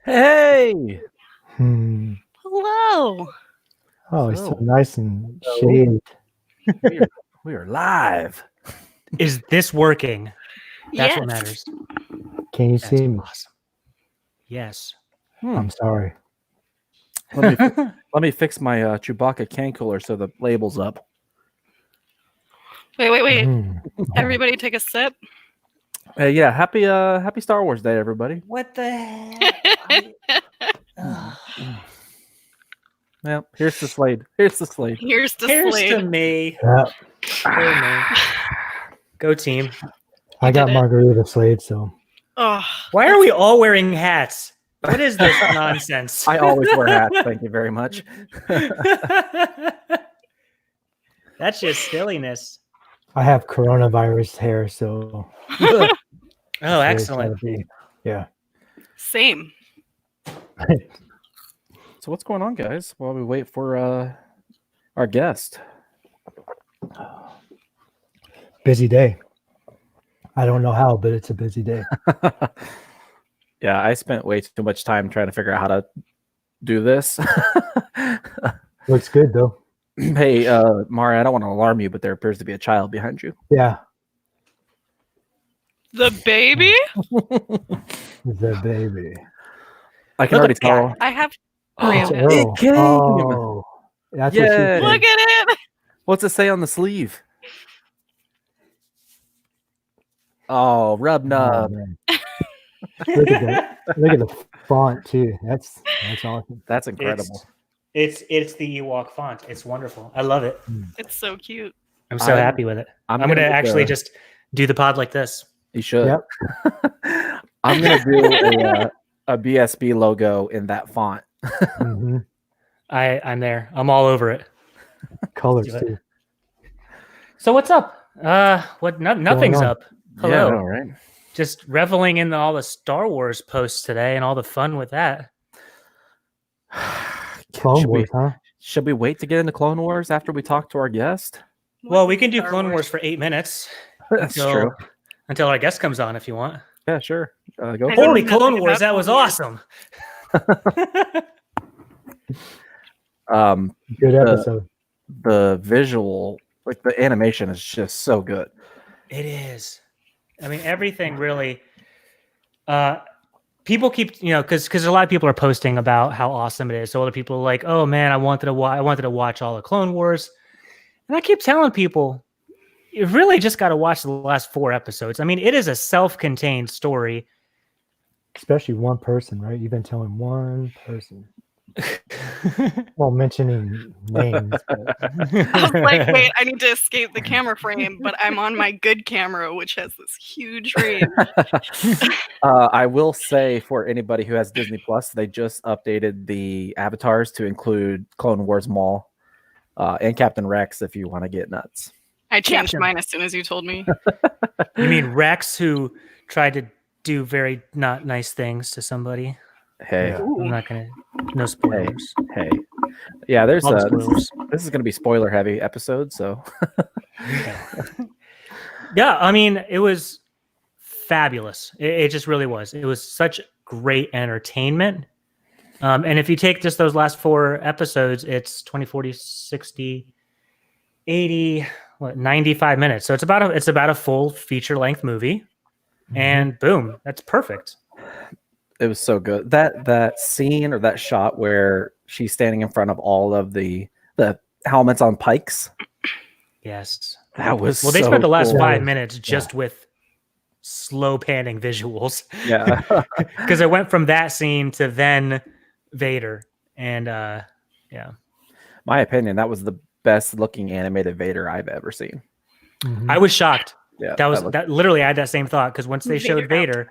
Hey! Hmm. Hello. Oh, it's so So- nice and so- shady. We are live. Is this working? That's Yes. what matters. Can you That's see me? awesome. Yes. I'm sorry. Let me fix my Chewbacca can cooler so the label's up. Wait. Hmm. Everybody take a sip. Hey, yeah, happy Star Wars Day, everybody. What the hell? Well, here's the Slade. Here's the Slade. Here's the Here's Slade. to me. Yeah, Go me. Go team. I got did it. margarita Slade, so Oh, Why are we all wearing hats? What is this nonsense? I always wear hats. Thank you very much. That's just silliness. I have coronavirus hair, so Oh, Slade's gotta excellent. be- Yeah. same. So what's going on, guys? While we wait for our guest. Busy day. I don't know how, but it's a busy day. Yeah, I spent way too much time trying to figure out how to do this. Looks good though. Hey, Mari, I don't want to alarm you, but there appears to be a child behind you. Yeah, The baby? the baby. I can Look already at that. tell. I have Oh, three It's of it it. Earl. came. Oh, that's what she Yay. said. Look at it. What's it say on the sleeve? Oh, rub Oh, nub. man. Look at that. Look at the font too. That's awesome. That's incredible. It's the Ewok font. It's wonderful. I love it. It's so cute. I'm so I'm- happy with it. I'm I'm gonna get actually the- just do the pod like this. You should. Yep. I'm gonna do a BSB logo in that font. hmm I'm there. I'm all over it. Colors Do it. too. So what's up? Nothing's on? up. Yeah, Hello. I know, right? Just reveling in all the Star Wars posts today and all the fun with that. Clone should, Wars, we, huh? should we wait to get into Clone Wars after we talk to our guest? Well, What we is can do Star Clone Wars for 8 minutes That's true. until our guest comes on if you want. Yeah, sure. Go I for don't it. Holy know nothing Clone Wars, about that was Clone Wars. awesome. Good The- episode. The visual, like the animation, is just so good. It is. I mean, everything really. People keep, because a lot of people are posting about how awesome it is. So other people are like, "Oh man, I wanted to watch all the Clone Wars," and I keep telling people, you really just got to watch the last 4 episodes. I mean, it is a self-contained story. Especially one person, right? You've been telling one person. Well, mentioning names. But I was like, wait, I need to escape the camera frame, but I'm on my good camera, which has this huge range. I will say for anybody who has Disney Plus, they just updated the avatars to include Clone Wars Maul and Captain Rex if you want to get nuts. I changed Captain. mine as soon as you told me. You mean Rex, who tried to do very not nice things to somebody? Hey, Yeah. I'm not gonna. No spoilers. hey. Yeah, there's All the a spoilers. this is going to be spoiler heavy episode, so Yeah, I mean, it was fabulous. It just really was. It was such great entertainment. And if you take just those last 4 episodes, it's 20, 40, 60, 80, 95 minutes. So it's about a full feature length movie. And boom, that's perfect. it was so good. That scene or that shot where she's standing in front of all of the helmets on pikes. Yes. That was Well, they so spent the last cool. 5 minutes just with slow panning visuals. Yeah. Because it went from that scene to then Vader. And yeah. My opinion, that was the best looking animated Vader I've ever seen. Mhm. I was shocked. Yeah. That was looked- that literally I had that same thought because once they showed Vader Vader,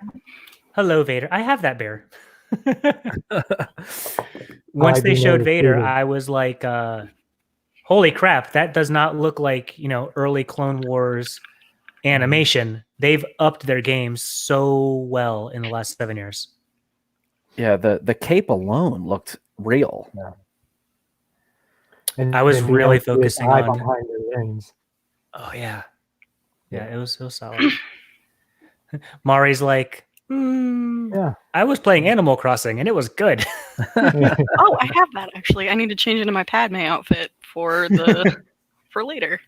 hello Vader, I have that bear. Once they do showed notice Vader, Vader. I was like, holy crap, that does not look like, early Clone Wars animation. They've upped their game so well in the last 7 years. Yeah, the cape alone looked real. And I was then being really able to see his focusing eye on- behind the lens. Oh yeah. Yeah, it was so solid. Mari's like, Yeah. I was playing Animal Crossing and it was good. Oh, I have that actually. I need to change into my Padme outfit for later.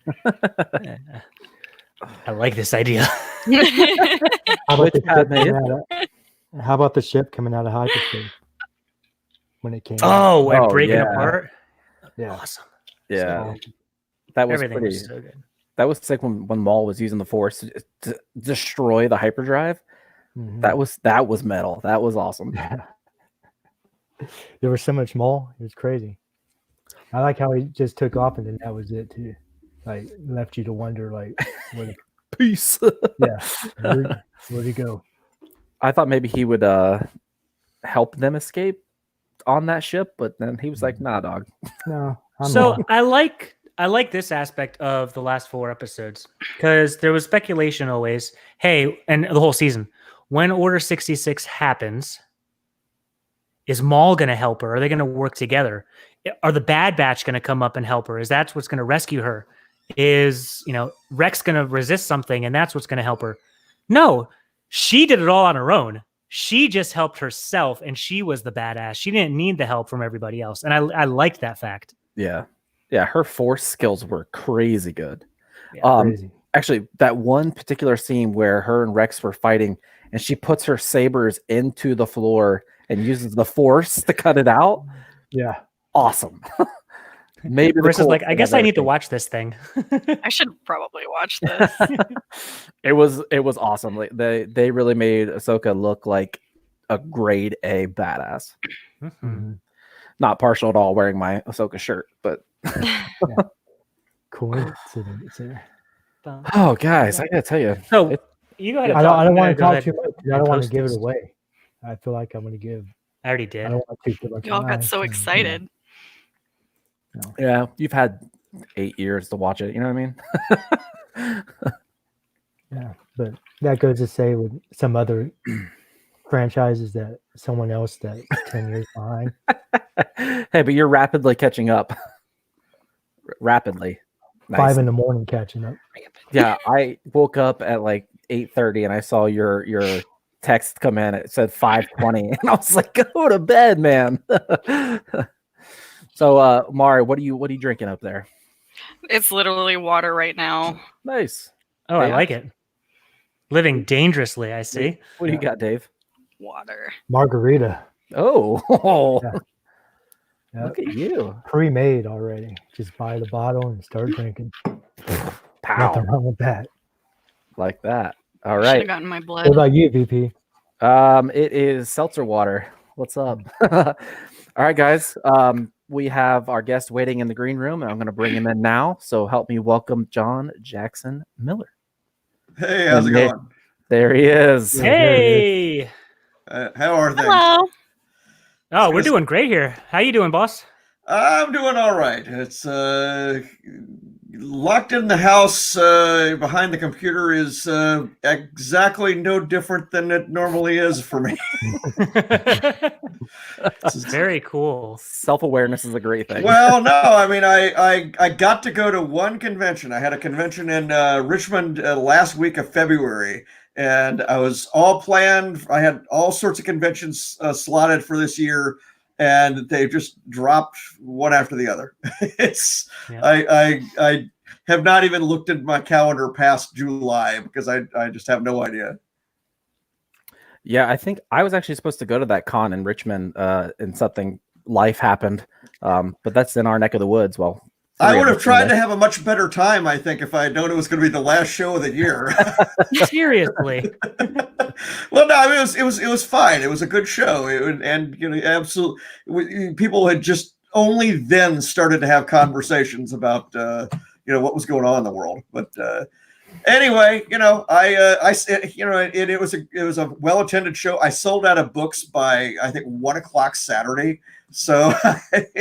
I like this idea. How about, Which how about the ship coming out of hyperspace when it came? Oh, and Oh, breaking yeah. apart. yeah. Awesome. Yeah, So, that was Everything pretty. was so good. That was sick when Maul was using the Force to destroy the hyperdrive. mhm. That was metal. That was awesome. There was so much Maul. It was crazy. I like how he just took off and then that was it too. Like left you to wonder, like, where, Peace. where'd he go? I thought maybe he would help them escape on that ship, but then he was like, "Nah, dog." No. So I like this aspect of the last 4 episodes because there was speculation always. Hey, and the whole season, when Order 66 happens, is Maul going to help her? Are they going to work together? Are the Bad Batch going to come up and help her? Is that what's going to rescue her? Is Rex going to resist something and that's what's going to help her? No, she did it all on her own. She just helped herself and she was the badass. She didn't need the help from everybody else. And I liked that fact. Yeah, her Force skills were crazy good. Yeah, crazy. Actually, that one particular scene where her and Rex were fighting, and she puts her sabers into the floor and uses the Force to cut it out. Yeah. Awesome. Maybe the Marissa's like, coolest I thing guess I've I ever need to seen. watch this thing. I should probably watch this. It was awesome. Like, they really made Ahsoka look like a grade A badass. Mhm. Mhm. Not partial at all wearing my Ahsoka shirt, but Coincidence there. oh, guys, I gotta tell you, So you go ahead. and I don't want to go talk ahead too much. I and don't want to post give it this. away. I feel like I'm going to give. I already I did. don't want to too much. Y'all got so time, excited. yeah, you've had 8 years to watch it. You know what I mean? Yeah, but that goes to say with some other franchises that someone else that's 10 years behind. Hey, but you're rapidly catching up. Rapidly. Nice. 5 in the morning catching up. Yeah, I woke up at like 8:30 and I saw your text come in. It said 5:20, and I was like, "Go to bed, man." So, Mari, what are you drinking up there? It's literally water right now. Nice. Oh, I Yeah. like it. Living dangerously, I see. What do you got, Dave? Water. Margarita. Oh, Yeah. Yep. Look at you. Pre-made already. Just buy the bottle and start drinking. Pow. Nothing wrong with that. Like that. All Should have right. gotten my What blood. about you, VP? It is seltzer water. What's up? All right, guys. We have our guest waiting in the green room, and I'm going to bring him in now. So help me welcome John Jackson Miller. Hey, how's it Hey. going? There he is. Yeah. Hey. How are things? Hello. Oh, we're doing great here. How you doing, boss? I'm doing all right. It's locked in the house behind the computer is exactly no different than it normally is for me. Very cool. Self-awareness is a great thing. Well, no, I mean, I got to go to one convention. I had a convention in Richmond last week of February, and I was all planned. I had all sorts of conventions slotted for this year, and they just dropped one after the other. It's Yeah. I have not even looked at my calendar past July because I just have no idea. Yeah, I think I was actually supposed to go to that con in Richmond, and something life happened. But that's in our neck of the woods. Well, I would have tried to have a much better time, I think, if I had known it was going to be the last show of the year. Seriously. Well, no, I mean, it was fine. It was a good show, and absolutely, people had just only then started to have conversations about what was going on in the world. But anyway, it was a well attended show. I sold out of books by I think 1:00 Saturday, so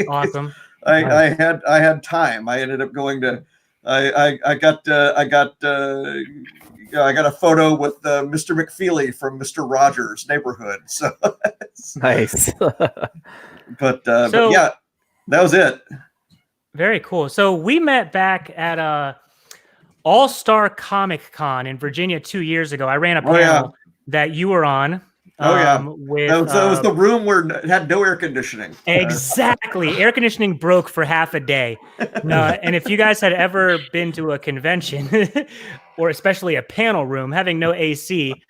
Awesome. I had time. I ended up going to. I got a photo with Mr. McFeely from Mr. Rogers' Neighborhood. So nice. but yeah, that was it. Very cool. So we met back at All-Star Comic Con in Virginia 2 years ago. I ran a panel that you were on, Oh yeah, with that was the room where it had no air conditioning. Exactly. Air conditioning broke for half a day. And if you guys had ever been to a convention or especially a panel room, having no AC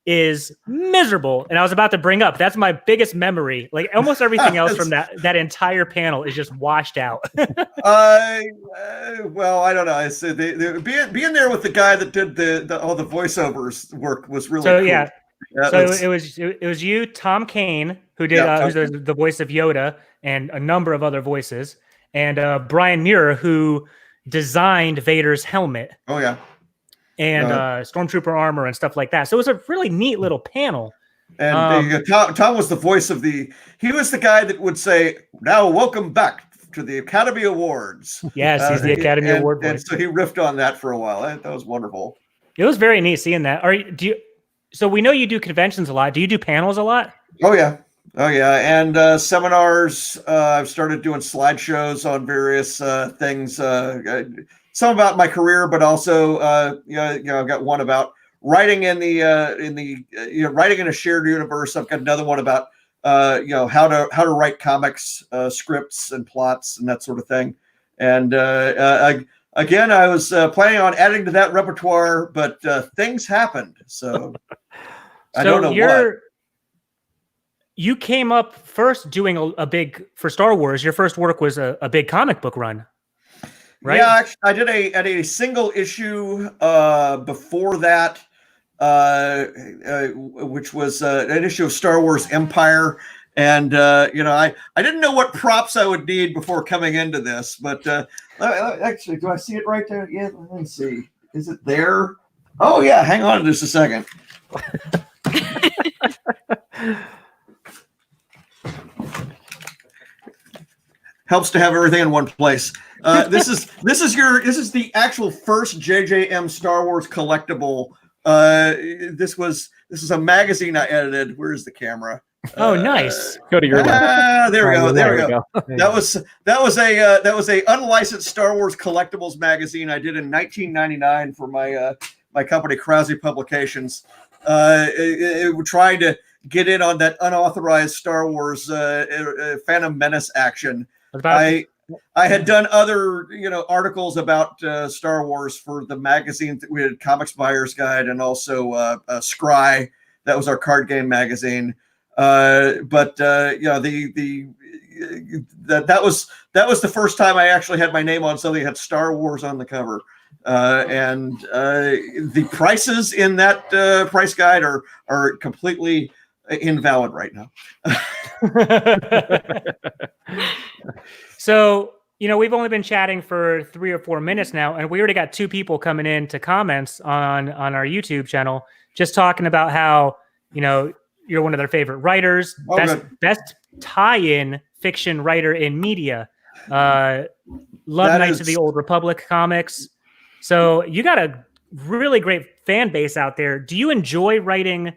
is miserable. And I was about to bring up, that's my biggest memory. Like almost everything else from that entire panel is just washed out. Well, I don't know. I said being there with the guy that did all the voiceovers work was really cool. Yeah. It was you, Tom Kane, who did who's the voice of Yoda and a number of other voices, and Brian Muir, who designed Vader's helmet. Oh yeah. And stormtrooper armor and stuff like that. So it was a really neat little panel. And Tom was the voice of he was the guy that would say, "Now welcome back to the Academy Awards." Yes, he's the Academy Award voice. And so he riffed on that for a while. That was wonderful. It was very neat seeing that. So we know you do conventions a lot. Do you do panels a lot? Oh yeah. And seminars. I've started doing slideshows on various things. Some about my career, but also, I've got one about writing in writing in a shared universe. I've got another one about, how to write comics, scripts and plots and that sort of thing. And again, I was planning on adding to that repertoire, but things happened. So I don't know what. You came up first doing a big, for Star Wars, your first work was a big comic book run. Right? Yeah, actually, I did a single issue before that, which was an issue of Star Wars Empire, and I didn't know what props I would need before coming into this, but actually, do I see it right there? Yeah, let me see. Is it there? Oh yeah, hang on just a second. Helps to have everything in one place. This is the actual first JJM Star Wars collectible. This is a magazine I edited. Where's the camera? Oh, nice. Go to your left. There we go. There we go. That was a unlicensed Star Wars collectibles magazine I did in 1999 for my company Krause Publications. It trying to get in on that unauthorized Star Wars Phantom Menace action. I had done other, articles about Star Wars for the magazine. We had Comics Buyer's Guide and also Scry. That was our card game magazine. That was the first time I actually had my name on something that had Star Wars on the cover. And the prices in that price guide are completely invalid right now. So, we've only been chatting for 3 or 4 minutes now, and we already got 2 people coming in to comments on our YouTube channel, just talking about how, you're one of their favorite writers, best tie-in fiction writer in media. Love Knights of the Old Republic comics. So you got a really great fan base out there. Do you enjoy writing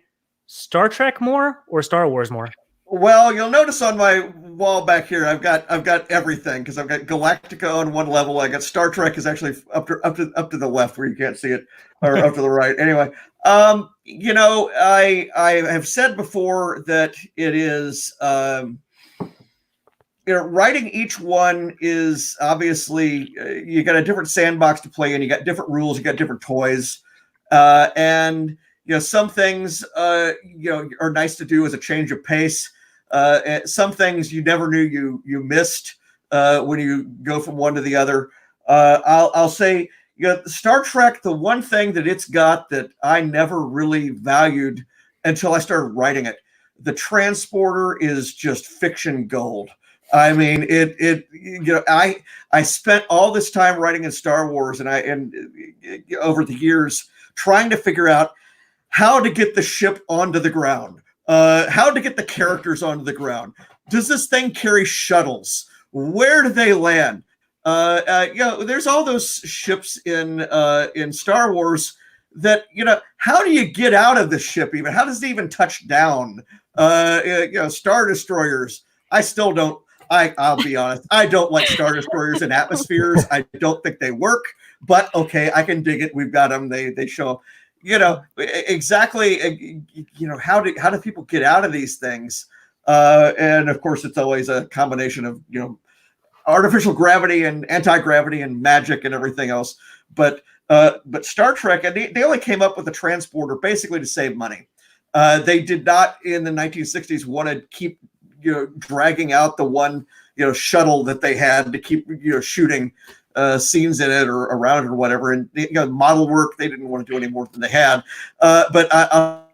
Star Trek more or Star Wars more? Well, you'll notice on my wall back here, I've got everything because I've got Galactica on one level. I got Star Trek is actually up to the left where you can't see it, or up to the right. Anyway, I have said before that it is, writing each one is obviously you got a different sandbox to play in. You got different rules. You got different toys, and some things are nice to do as a change of pace. Some things you never knew you missed when you go from one to the other. I'll say, Star Trek, the one thing that it's got that I never really valued until I started writing it, the transporter is just fiction gold. I mean, I spent all this time writing in Star Wars, and over the years trying to figure out how to get the ship onto the ground. How to get the characters onto the ground. Does this thing carry shuttles? Where do they land? There's all those ships in Star Wars that, how do you get out of the ship even? How does it even touch down? Star Destroyers. I still don't, I'll be honest, I don't like Star Destroyers in atmospheres. I don't think they work, but okay, I can dig it. We've got them. They show exactly, how do people get out of these things? And of course, it's always a combination of, artificial gravity and anti-gravity and magic and everything else. But Star Trek, and they only came up with the transporter basically to save money. They did not in the 1960s want to keep dragging out the one shuttle that they had to keep shooting scenes in it or around it or whatever. And model work, they didn't want to do any more than they had. But I'll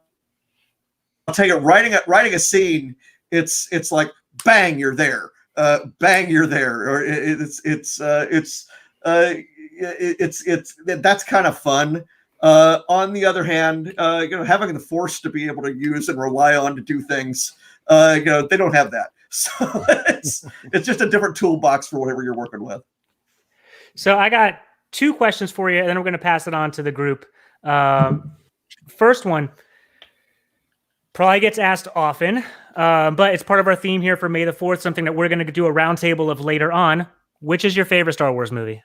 tell you, writing a scene, it's like bang, you're there. Bang, you're there. Or that's kind of fun. On the other hand, having the Force to be able to use and rely on to do things, they don't have that. So it's just a different toolbox for whatever you're working with. So I got 2 questions for you, and then we're going to pass it on to the group. First one probably gets asked often, but it's part of our theme here for May the 4th, something that we're going to do a roundtable of later on. Which is your favorite Star Wars movie,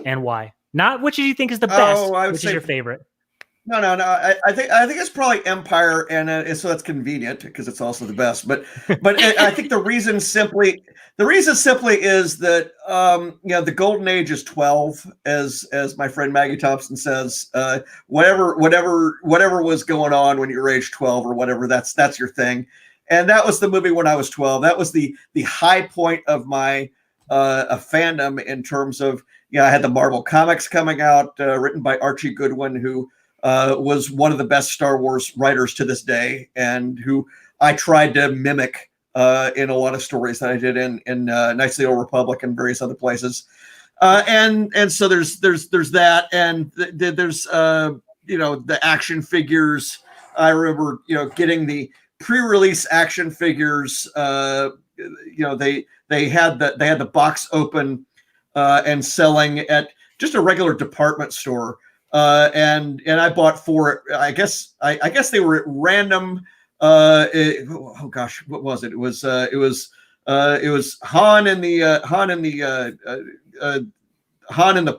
and why? Not which do you think is the best. Which is your favorite? No. I think it's probably Empire, and so that's convenient because it's also the best. But I think the reason simply is that the golden age is 12, as my friend Maggie Thompson says. Whatever was going on when you were age 12 or whatever, that's your thing. And that was the movie when I was 12. That was the high point of my fandom in terms of, I had the Marvel comics coming out, written by Archie Goodwin, who was one of the best Star Wars writers to this day, and who I tried to mimic in a lot of stories that I did in Knights of the Old Republic and various other places. And so there's that, and there's the action figures. I remember getting the pre-release action figures. They had the box open and selling at just a regular department store. And I bought 4. I guess they were at random. Oh gosh, what was it? It was Han in the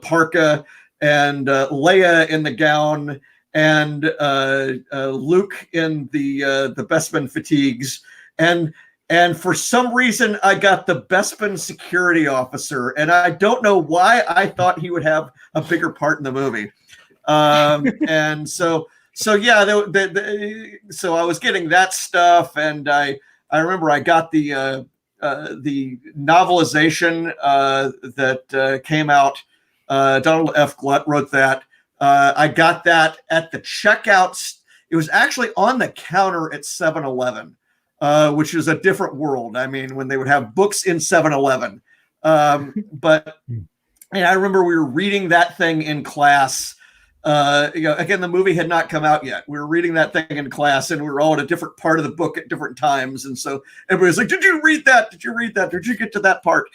parka, and Leia in the gown, and Luke in the Bespin fatigues, and for some reason I got the Bespin security officer, and I don't know why I thought he would have a bigger part in the movie. And so yeah, so I was getting that stuff, and I remember I got the novelization that came out. Donald F. Glutt wrote that. I got that at the checkouts. It was actually on the counter at 7-Eleven, which is a different world. I mean, when they would have books in 7-Eleven. But I remember we were reading that thing in class. Again, the movie had not come out yet. We were reading that thing in class, and we were all at a different part of the book at different times. And so everybody was like, "Did you read that? Did you read that? Did you get to that part?"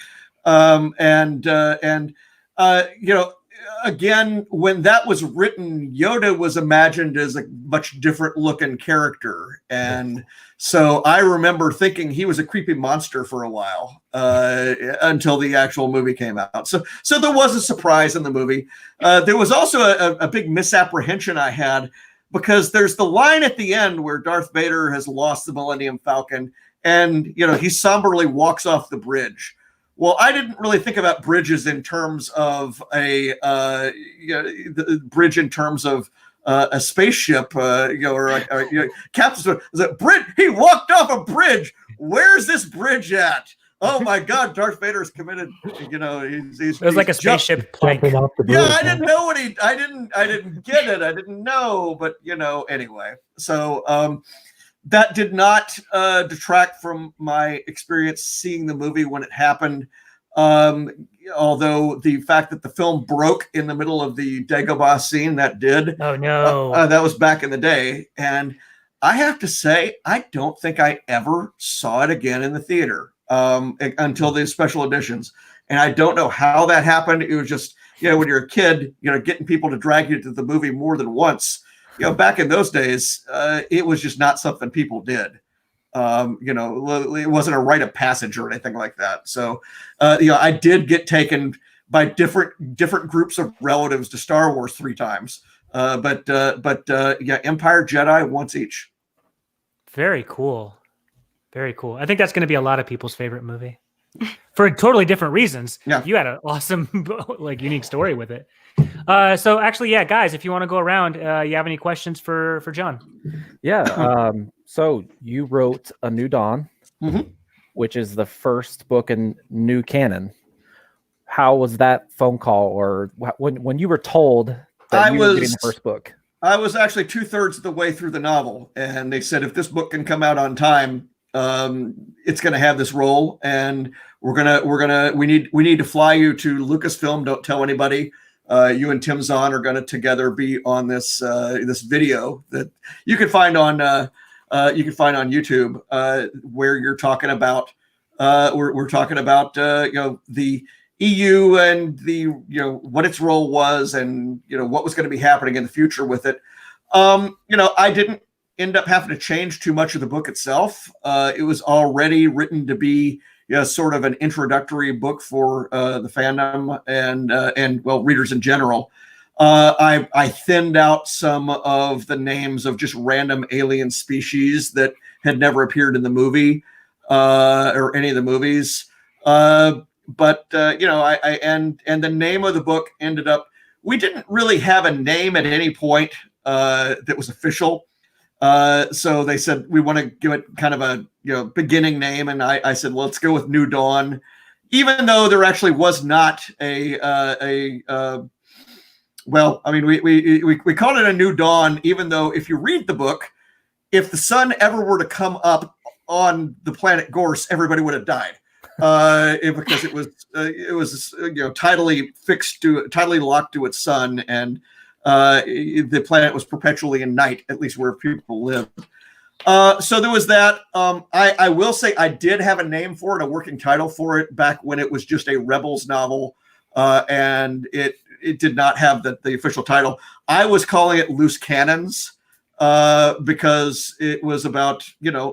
Again, when that was written, Yoda was imagined as a much different looking character. And so I remember thinking he was a creepy monster for a while, until the actual movie came out. So there was a surprise in the movie. There was also a big misapprehension I had, because there's the line at the end where Darth Vader has lost the Millennium Falcon, and he somberly walks off the bridge. Well, I didn't really think about bridges in terms of the bridge in terms of a spaceship, or Captain. Bridge. He walked off a bridge. Where's this bridge at? Oh my God, Darth Vader's committed. He's it was like a spaceship plank. Off the bridge, yeah, I didn't know I didn't get it. I didn't know, but anyway. So that did not detract from my experience seeing the movie when it happened. Although the fact that the film broke in the middle of the Dagobah scene, that did. Oh no. That was back in the day. And I have to say, I don't think I ever saw it again in the theater until the special editions. And I don't know how that happened. It was just, when you're a kid, getting people to drag you to the movie more than once. Back in those days, it was just not something people did. It wasn't a rite of passage or anything like that. So, I did get taken by different groups of relatives to Star Wars 3 times. But yeah, Empire, Jedi, once each. Very cool. Very cool. I think that's going to be a lot of people's favorite movie for totally different reasons. Yeah. You had an awesome, like, unique story with it. So actually, yeah, guys, if you want to go around, you have any questions for John? Yeah. So you wrote A New Dawn, which is the first book in new canon. How was that phone call, or when you were told that you were getting the first book? I was actually 2/3 of the way through the novel, and they said if this book can come out on time, it's going to have this role, and we need to fly you to Lucasfilm. Don't tell anybody. You and Tim Zahn are going to together be on this video that you can find on YouTube, where you're talking about we're talking about the EU and the what its role was, and what was going to be happening in the future with it. I didn't end up having to change too much of the book itself. It was already written to be sort of an introductory book for the fandom and readers in general. I thinned out some of the names of just random alien species that had never appeared in the movie or any of the movies. But the name of the book ended up, we didn't really have a name at any point that was official. So they said, we want to give it kind of a beginning name. And I said, well, let's go with New Dawn, even though there actually was not we called it A New Dawn, even though if you read the book, if the sun ever were to come up on the planet Gorse, everybody would have died. Because it was tidally locked to its sun, and the planet was perpetually in night, at least where people lived. So there was that. I will say I did have a name for it, a working title for it, back when it was just a Rebels novel, and it did not have the official title. I was calling it Loose Cannons. Because it was about,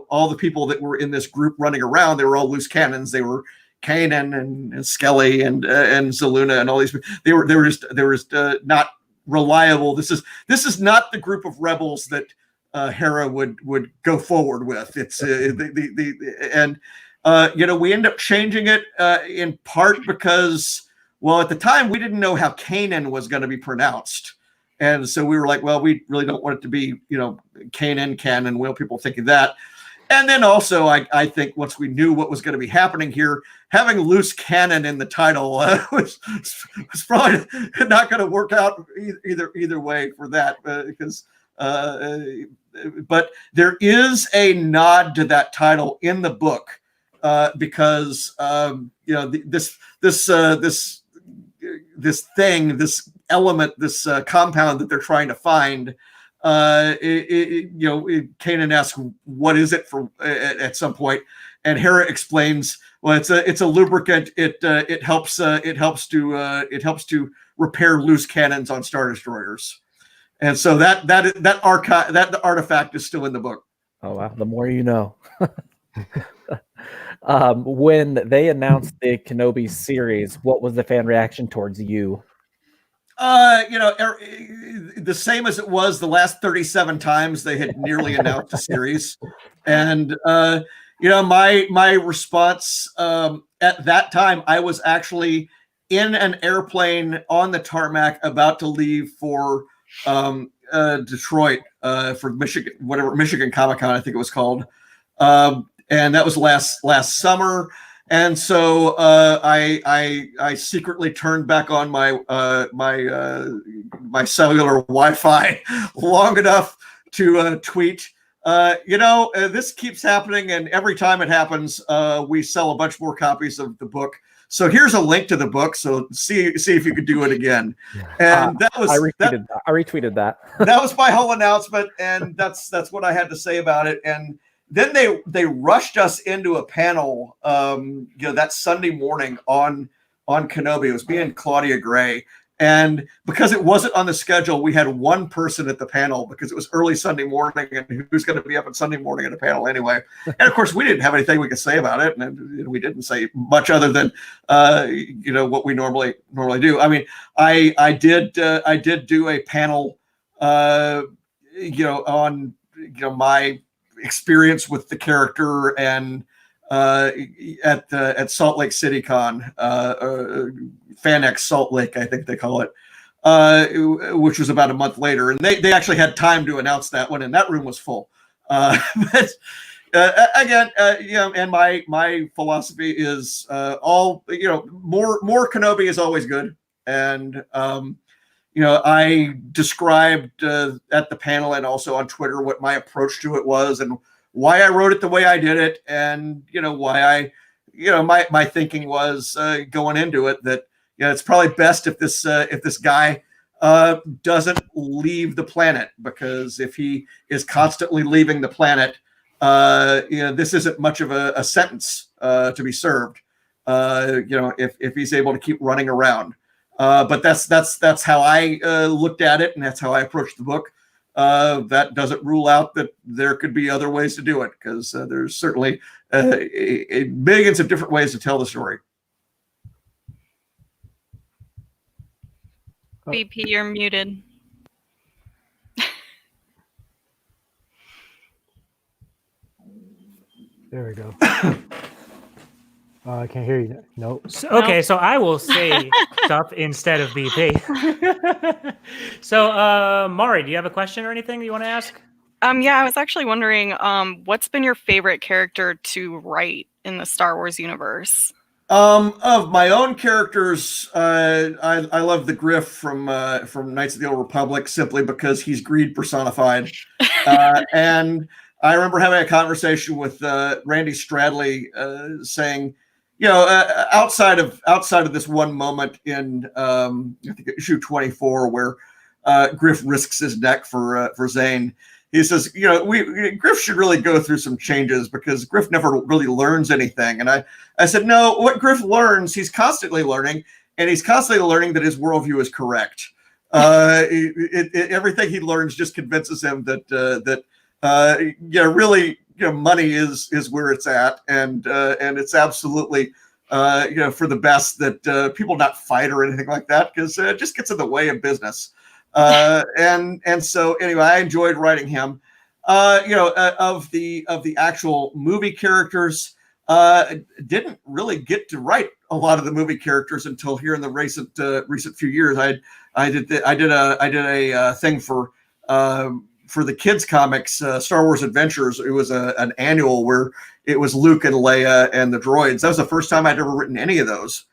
all the people that were in this group running around. They were all loose cannons. They were Kanan and Skelly and Zaluna and all these. They were just not reliable. This is not the group of rebels that Hera would go forward with. It's we end up changing it in part because, well, at the time we didn't know how Kanan was going to be pronounced. And so we were like, well, we really don't want it to be, Canon. Well, people thinking that. And then also, I think once we knew what was going to be happening here, having Loose Cannon in the title was probably not going to work out either way for that. But there is a nod to that title in the book because this element, this compound that they're trying to find, Kanan asks, what is it for at some point, and Hera explains, well, it's a lubricant. It helps to repair loose cannons on Star Destroyers, and so that artifact is still in the book. Oh wow! The more you know. When they announced the Kenobi series, what was the fan reaction towards you? The same as it was the last 37 times they had nearly announced a series. And, my response at that time, I was actually in an airplane on the tarmac about to leave for Detroit for Michigan Comic-Con, I think it was called. And that was last summer. And so I secretly turned back on my cellular Wi-Fi long enough to tweet, this keeps happening, and every time it happens, we sell a bunch more copies of the book. So here's a link to the book. So see if you could do it again. And that was I retweeted that. That was my whole announcement, and that's what I had to say about it. And then they rushed us into a panel, that Sunday morning on Kenobi. It was me and Claudia Gray, And because it wasn't on the schedule, we had one person at the panel because it was early Sunday morning, and who's going to be up on Sunday morning at a panel anyway? And of course, we didn't have anything we could say about it, and we didn't say much other than what we normally do. I mean, I did do a panel, on my experience with the character and at Salt Lake City Con, FanX Salt Lake, I think they call it, which was about a month later, and they actually had time to announce that one, and that room was full. But again, and my philosophy is more Kenobi is always good, and I described at the panel and also on Twitter what my approach to it was and why I wrote it the way I did it, and why my thinking was going into it that it's probably best if this guy doesn't leave the planet, because if he is constantly leaving the planet, this isn't much of a sentence to be served. If he's able to keep running around. But that's how I looked at it, and that's how I approached the book. That doesn't rule out that there could be other ways to do it, because there's certainly millions of different ways to tell the story. BP, you're muted. There we go. I can't hear you. Nope. So I will say stuff instead of BP. So, Mari, do you have a question or anything that you want to ask? Yeah, I was actually wondering, what's been your favorite character to write in the Star Wars universe? Of my own characters, I love the Griff from Knights of the Old Republic, simply because he's greed personified. And I remember having a conversation with Randy Stradley, saying, outside of this one moment in I think issue 24 where Griff risks his neck for Zane. He says, Griff should really go through some changes, because Griff never really learns anything. And I said, no, what Griff learns, he's constantly learning, and he's constantly learning that his worldview is correct. Everything he learns just convinces him that really, money is where it's at, and it's absolutely, for the best that people not fight or anything like that, because it just gets in the way of business. And so anyway, I enjoyed writing him. Of the actual movie characters, didn't really get to write a lot of the movie characters until here in the recent few years. I did a thing for the kids comics, Star Wars Adventures. It was an annual where it was Luke and Leia and the droids. That was the first time I'd ever written any of those,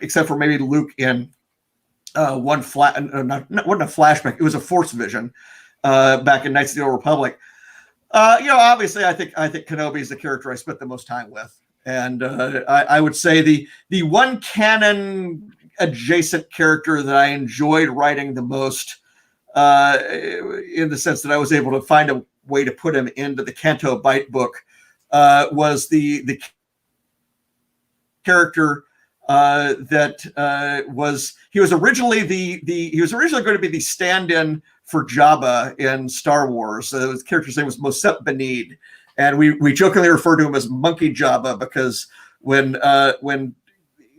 except for maybe Luke in wasn't a flashback. It was a Force vision back in Knights of the Old Republic. Obviously, I think Kenobi is the character I spent the most time with, and I would say the one canon adjacent character that I enjoyed writing the most, in the sense that I was able to find a way to put him into the Canto Bight book, was the character that he was originally going to be the stand-in for Jabba in Star Wars. His character's name was Mosep Benid, and we jokingly refer to him as Monkey Jabba, because when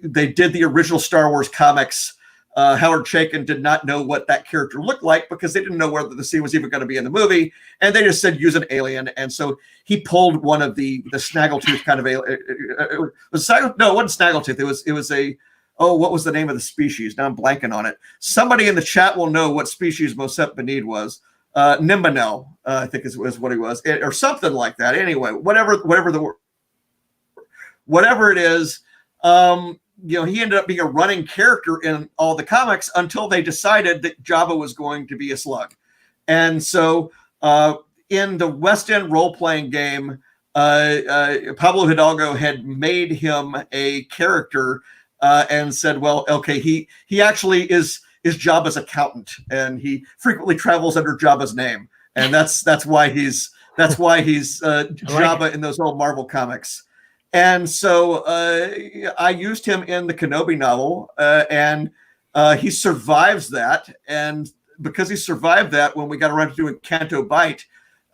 they did the original Star Wars comics, Howard Chaykin did not know what that character looked like, because they didn't know whether the scene was even going to be in the movie, and they just said use an alien. And so he pulled one of the snaggletooth kind of alien. No, it wasn't snaggletooth. It was a what was the name of the species? Now I'm blanking on it. Somebody in the chat will know what species Mosep Benid was. Nimbanel, I think is what he was, or something like that. Anyway, whatever it is. He ended up being a running character in all the comics until they decided that Jabba was going to be a slug. And so in the West End role-playing game, Pablo Hidalgo had made him a character and said, well, okay, he actually is Jabba's accountant, and he frequently travels under Jabba's name. And that's why he's Jabba in those old Marvel comics. And so I used him in the Kenobi novel, and He survives that, and because he survived that, when we got around to doing Canto Bite,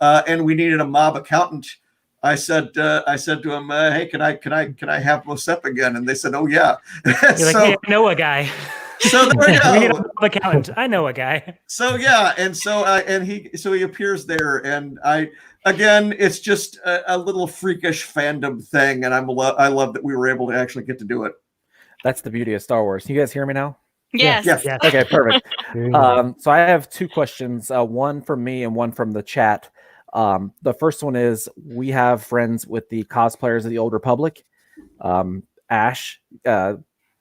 and we needed a mob accountant, I said to him, "Hey, can I have Mosep again?" And they said, "Oh yeah." You're like, hey, I know a guy. So there we We need a go. mob accountant. I know a guy. So yeah, and he appears there, and again, it's just a little freakish fandom thing, and I love that we were able to actually get to do it. That's the beauty of Star Wars. Can you guys hear me now? Yes. Yes. Yes. Okay, perfect. Very nice. So I have two questions, one from me and one from the chat. The first one is, we have friends with the cosplayers of the Old Republic. Ash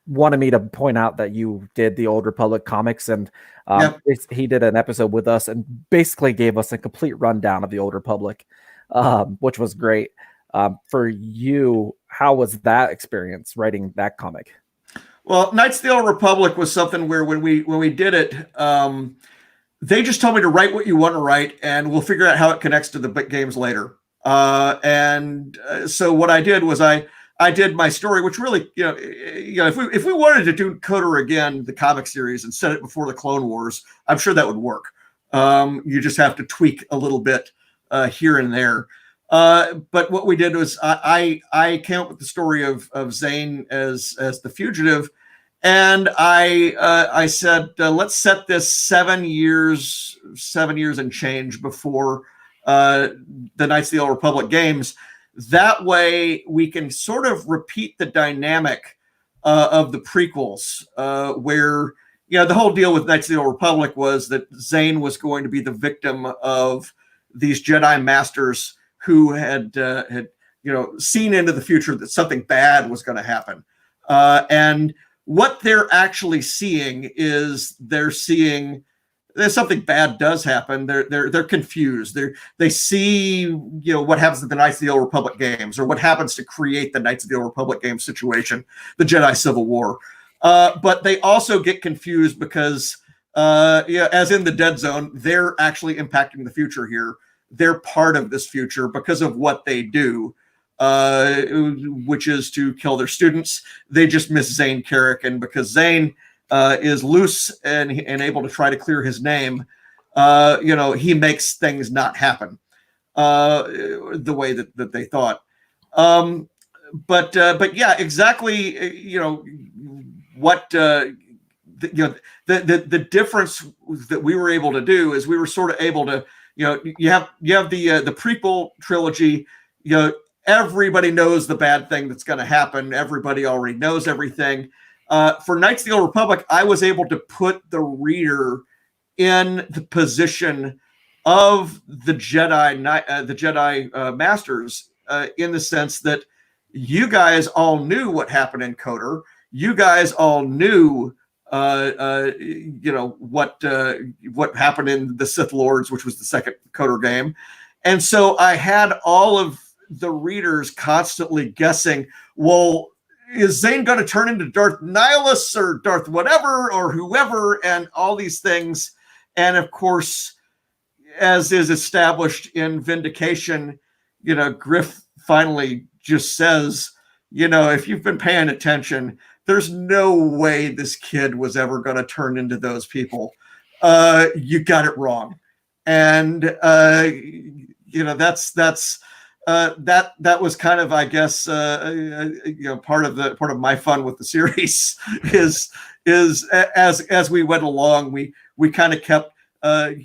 wanted me to point out that you did the Old Republic comics, and Yep. he did an episode with us and basically gave us a complete rundown of the Old Republic, which was great. For you, how was that experience writing that comic? Well, Knights of the Old Republic was something where when we did it, they just told me to write what you want to write, and we'll figure out how it connects to the big games later. So what I did was I did my story, which really, if we wanted to do KOTOR again, the comic series, and set it before the Clone Wars, I'm sure that would work. You just have to tweak a little bit here and there. But what we did was I came up with the story of Zane as the fugitive, and I said, let's set this 7 years and change before the Knights of the Old Republic games. That way we can sort of repeat the dynamic of the prequels, where the whole deal with Knights of the Old Republic was that Zane was going to be the victim of these Jedi Masters who had seen into the future that something bad was going to happen, and what they're actually seeing is they're seeing that something bad does happen. They're confused. They see what happens at the Knights of the Old Republic games, or what happens to create the Knights of the Old Republic game situation, the Jedi Civil War. But they also get confused because, as in the Dead Zone, they're actually impacting the future here. They're part of this future because of what they do, which is to kill their students. They just miss Zane Carrick, and because Zane is loose and able to try to clear his name, he makes things not happen the way that they thought. But yeah, exactly. What the difference that we were able to do is we were sort of able to. You have the prequel trilogy. Everybody knows the bad thing that's going to happen. Everybody already knows everything. For Knights of the Old Republic, I was able to put the reader in the position of the Jedi Masters, in the sense that you guys all knew what happened in KOTOR. You guys all knew what happened in the Sith Lords, which was the second KOTOR game. And so I had all of the readers constantly guessing, well, is Zane going to turn into Darth Nihilus or Darth whatever or whoever, and all these things. And of course, as is established in Vindication, Griff finally just says, if you've been paying attention, there's no way this kid was ever going to turn into those people. You got it wrong. And, that was kind of, I guess, part of my fun with the series is as we went along, we kind of kept, hand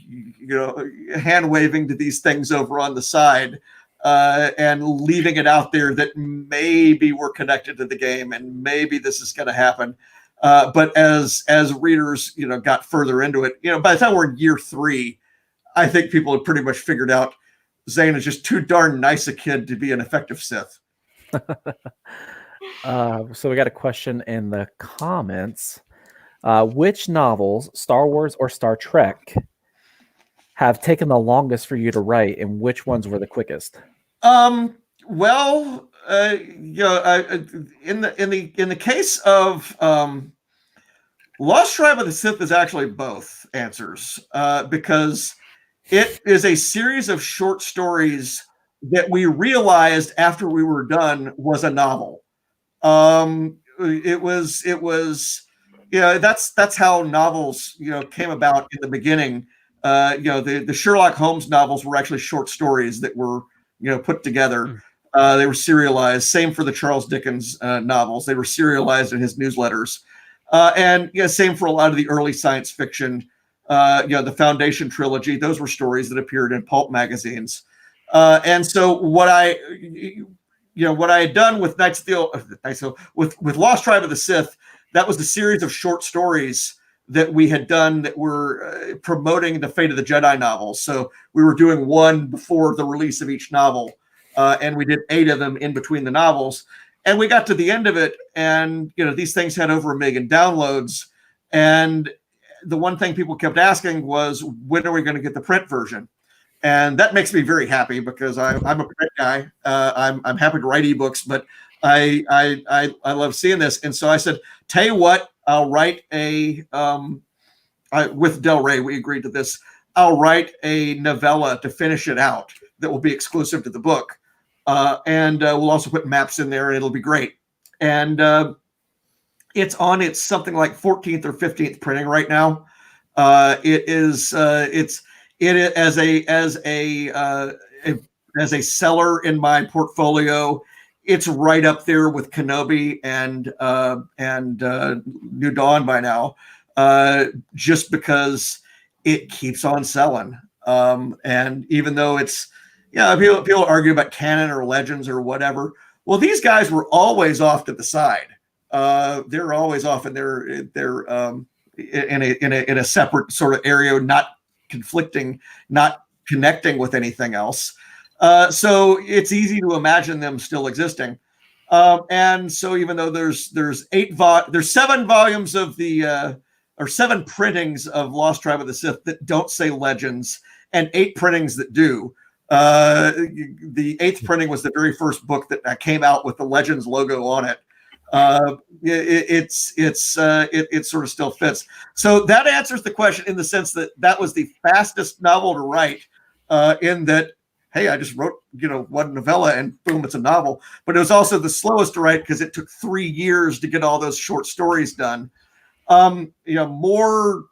waving to these things over on the side, and leaving it out there that maybe we're connected to the game and maybe this is going to happen. But as readers, got further into it, by the time we're in year 3, I think people have pretty much figured out Zane is just too darn nice a kid to be an effective Sith. So we got a question in the comments. Which novels, Star Wars or Star Trek, have taken the longest for you to write, and which ones were the quickest? In the case of Lost Tribe of the Sith is actually both answers, because it is a series of short stories that we realized after we were done was a novel. It was that's how novels, came about in the beginning. The Sherlock Holmes novels were actually short stories that were, put together. They were serialized. Same for the Charles Dickens novels. They were serialized in his newsletters. And same for a lot of the early science fiction. The Foundation trilogy. Those were stories that appeared in pulp magazines. And so what I had done with with Lost Tribe of the Sith, that was the series of short stories that we had done that were promoting the Fate of the Jedi novels. So we were doing one before the release of each novel, and we did 8 of them in between the novels. And we got to the end of it, and these things had over 1 million downloads. And the one thing people kept asking was, when are we going to get the print version? And that makes me very happy because I'm a print guy. I'm happy to write ebooks, but I love seeing this. And so I said, tell you what, I'll write with Del Rey, we agreed to this. I'll write a novella to finish it out that will be exclusive to the book. And we'll also put maps in there and it'll be great. And it's on its something like 14th or 15th printing right now. It is as a seller in my portfolio. It's right up there with Kenobi and New Dawn by now, just because it keeps on selling. And even though it's, people argue about canon or legends or whatever. Well, these guys were always off to the side. They're always off in their in a separate sort of area, not conflicting, not connecting with anything else. So it's easy to imagine them still existing. And so even though there's 7 volumes of or 7 printings of Lost Tribe of the Sith that don't say legends, and 8 printings that do. The 8th printing was the very first book that came out with the Legends logo on it. It sort of still fits. So that answers the question in the sense that was the fastest novel to write. In that, hey, I just wrote one novella and boom, it's a novel. But it was also the slowest to write because it took 3 years to get all those short stories done. More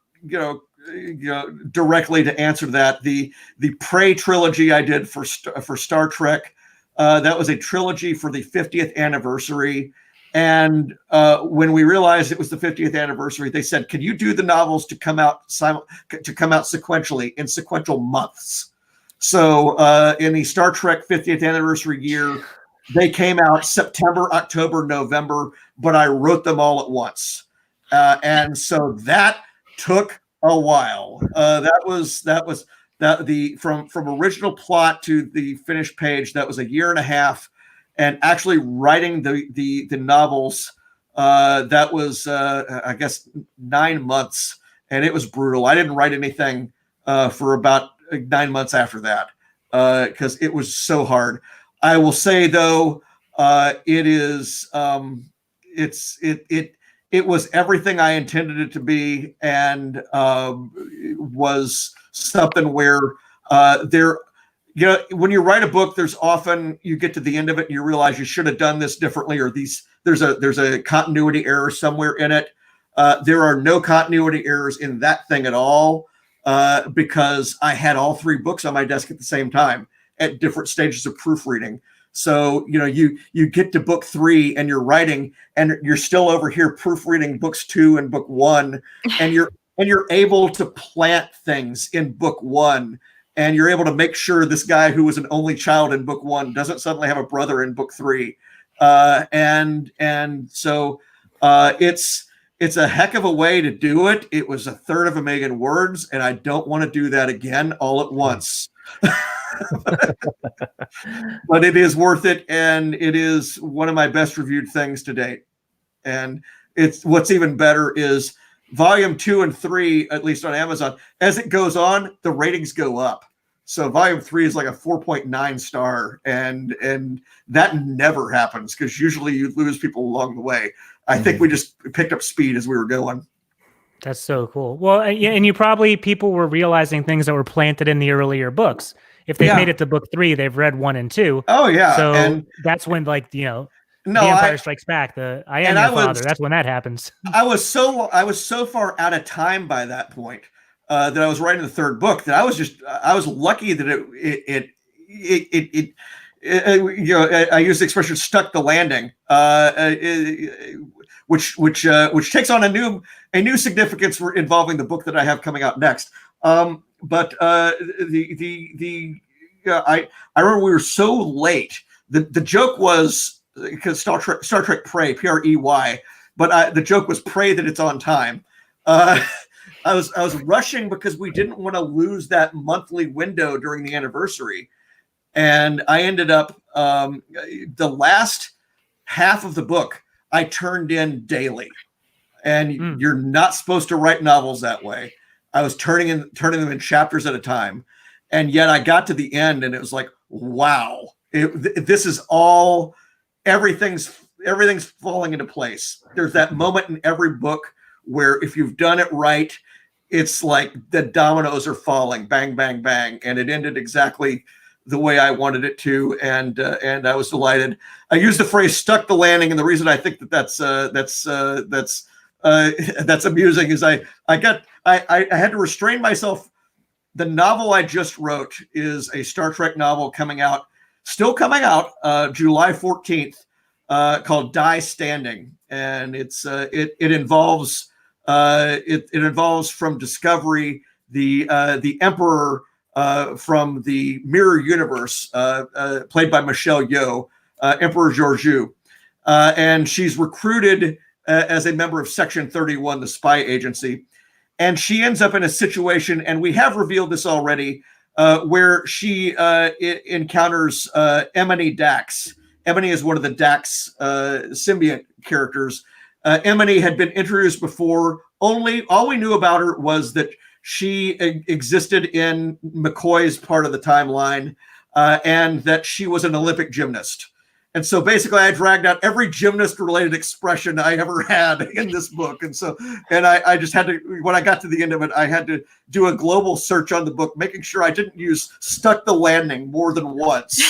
directly to answer that, the Prey trilogy I did for Star Trek, that was a trilogy for the 50th anniversary. And when we realized it was the 50th anniversary, they said, "Can you do the novels to come out sequentially in sequential months?" So in the Star Trek 50th anniversary year, they came out September, October, November, but I wrote them all at once, and so that took a while. From original plot to the finished page, that was a year and a half. And actually writing the novels, that was, I guess, 9 months. And it was brutal. I didn't write anything for about 9 months after that because it was so hard. I will say, though, it was everything I intended it to be, and was something where when you write a book, there's often you get to the end of it and you realize you should have done this differently, or there's a continuity error somewhere in it. There are no continuity errors in that thing at all, because I had all 3 books on my desk at the same time at different stages of proofreading. So, you get to book 3 and you're writing and you're still over here proofreading books 2 and book 1, and you're able to plant things in book 1, and you're able to make sure this guy who was an only child in book 1 doesn't suddenly have a brother in book 3. And so it's a heck of a way to do it. It was 1/3 of a million words, and I don't want to do that again all at once. But it is worth it, and it is one of my best reviewed things to date. And it's what's even better is volume 2 and 3, at least on Amazon, as it goes on, the ratings go up. So volume 3 is like a 4.9 star, and that never happens because usually you lose people along the way. I think we just picked up speed as we were going. That's so cool. Well, and people were realizing things that were planted in the earlier books. If they made it to book 3, they've read 1 and 2. Oh yeah. So that's when No, The Empire Strikes Back. I am your father. That's when that happens. I was so far out of time by that point that I was writing the third book that I was lucky that I use the expression "stuck the landing," which takes on a new significance involving the book that I have coming out next. But I remember we were so late. The joke was, because Star Trek Prey, Prey, but the joke was pray that it's on time. I was rushing because we didn't want to lose that monthly window during the anniversary, and I ended up the last half of the book I turned in daily, and you're not supposed to write novels that way. I was turning them in chapters at a time, and yet I got to the end, and it was like, wow, this is all. Everything's falling into place. There's that moment in every book where if you've done it right, it's like the dominoes are falling, bang, bang, bang, and it ended exactly the way I wanted it to, and I was delighted. I used the phrase "stuck the landing," and the reason I think that's amusing is I had to restrain myself. The novel I just wrote is a Star Trek novel still coming out July 14th, called Die Standing, and it involves from Discovery the Emperor from the Mirror Universe, played by Michelle Yeoh, Emperor Georgiou, and she's recruited as a member of Section 31, the spy agency, and she ends up in a situation, and we have revealed this already, where she encounters Emily Dax. Emily is one of the Dax symbiote characters. Emily had been introduced before. All we knew about her was that she existed in McCoy's part of the timeline, and that she was an Olympic gymnast. And so basically I dragged out every gymnast related expression I ever had in this book. And I just had to, when I got to the end of it, I had to do a global search on the book, making sure I didn't use "stuck the landing" more than once.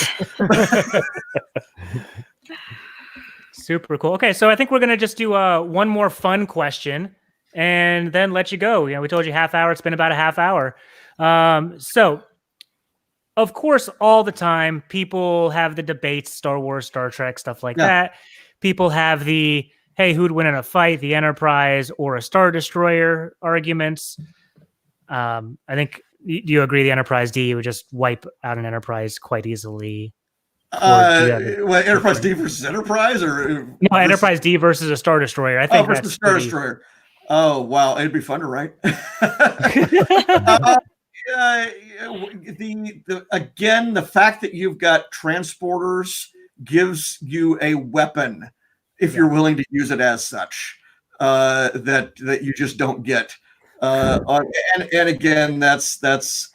Super cool. Okay, so I think we're going to just do one more fun question and then let you go. We told you half hour. It's been about a half hour. So of course, all the time, people have the debates, Star Wars, Star Trek, stuff like that. People have the, hey, who'd win in a fight, the Enterprise or a Star Destroyer arguments. I think, do you agree the Enterprise D would just wipe out an Enterprise quite easily? Enterprise D versus Enterprise? Enterprise D versus a Star Destroyer. I think versus Star Destroyer. Oh, wow. It'd be fun to write. The fact that you've got transporters gives you a weapon if you're willing to use it as such, that you just don't get. And again, that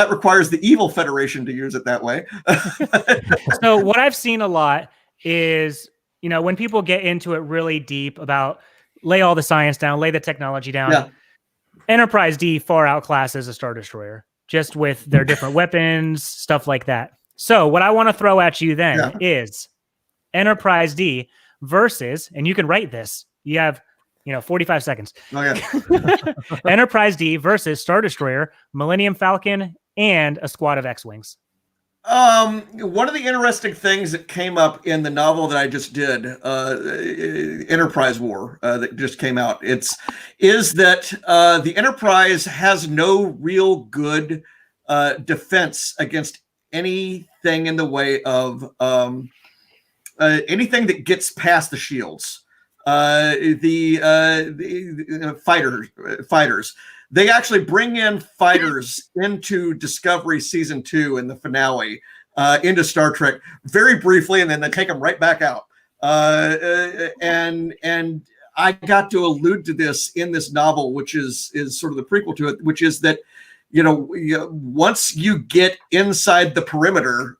requires the evil Federation to use it that way. So what I've seen a lot is, when people get into it really deep about lay all the science down, lay the technology down. Yeah. Enterprise D far outclasses a Star Destroyer, just with their different weapons, stuff like that. So what I want to throw at you then is Enterprise D versus, and you can write this. You have, 45 seconds. Oh, yeah. Enterprise D versus Star Destroyer, Millennium Falcon, and a squad of X-Wings. One of the interesting things that came up in the novel that I just did, Enterprise War, that just came out, is that the Enterprise has no real good defense against anything in the way of anything that gets past the shields. The fighters. They actually bring in fighters into Discovery Season 2 in the finale, into Star Trek very briefly, and then they take them right back out. And I got to allude to this in this novel, which is sort of the prequel to it, which is that, once you get inside the perimeter,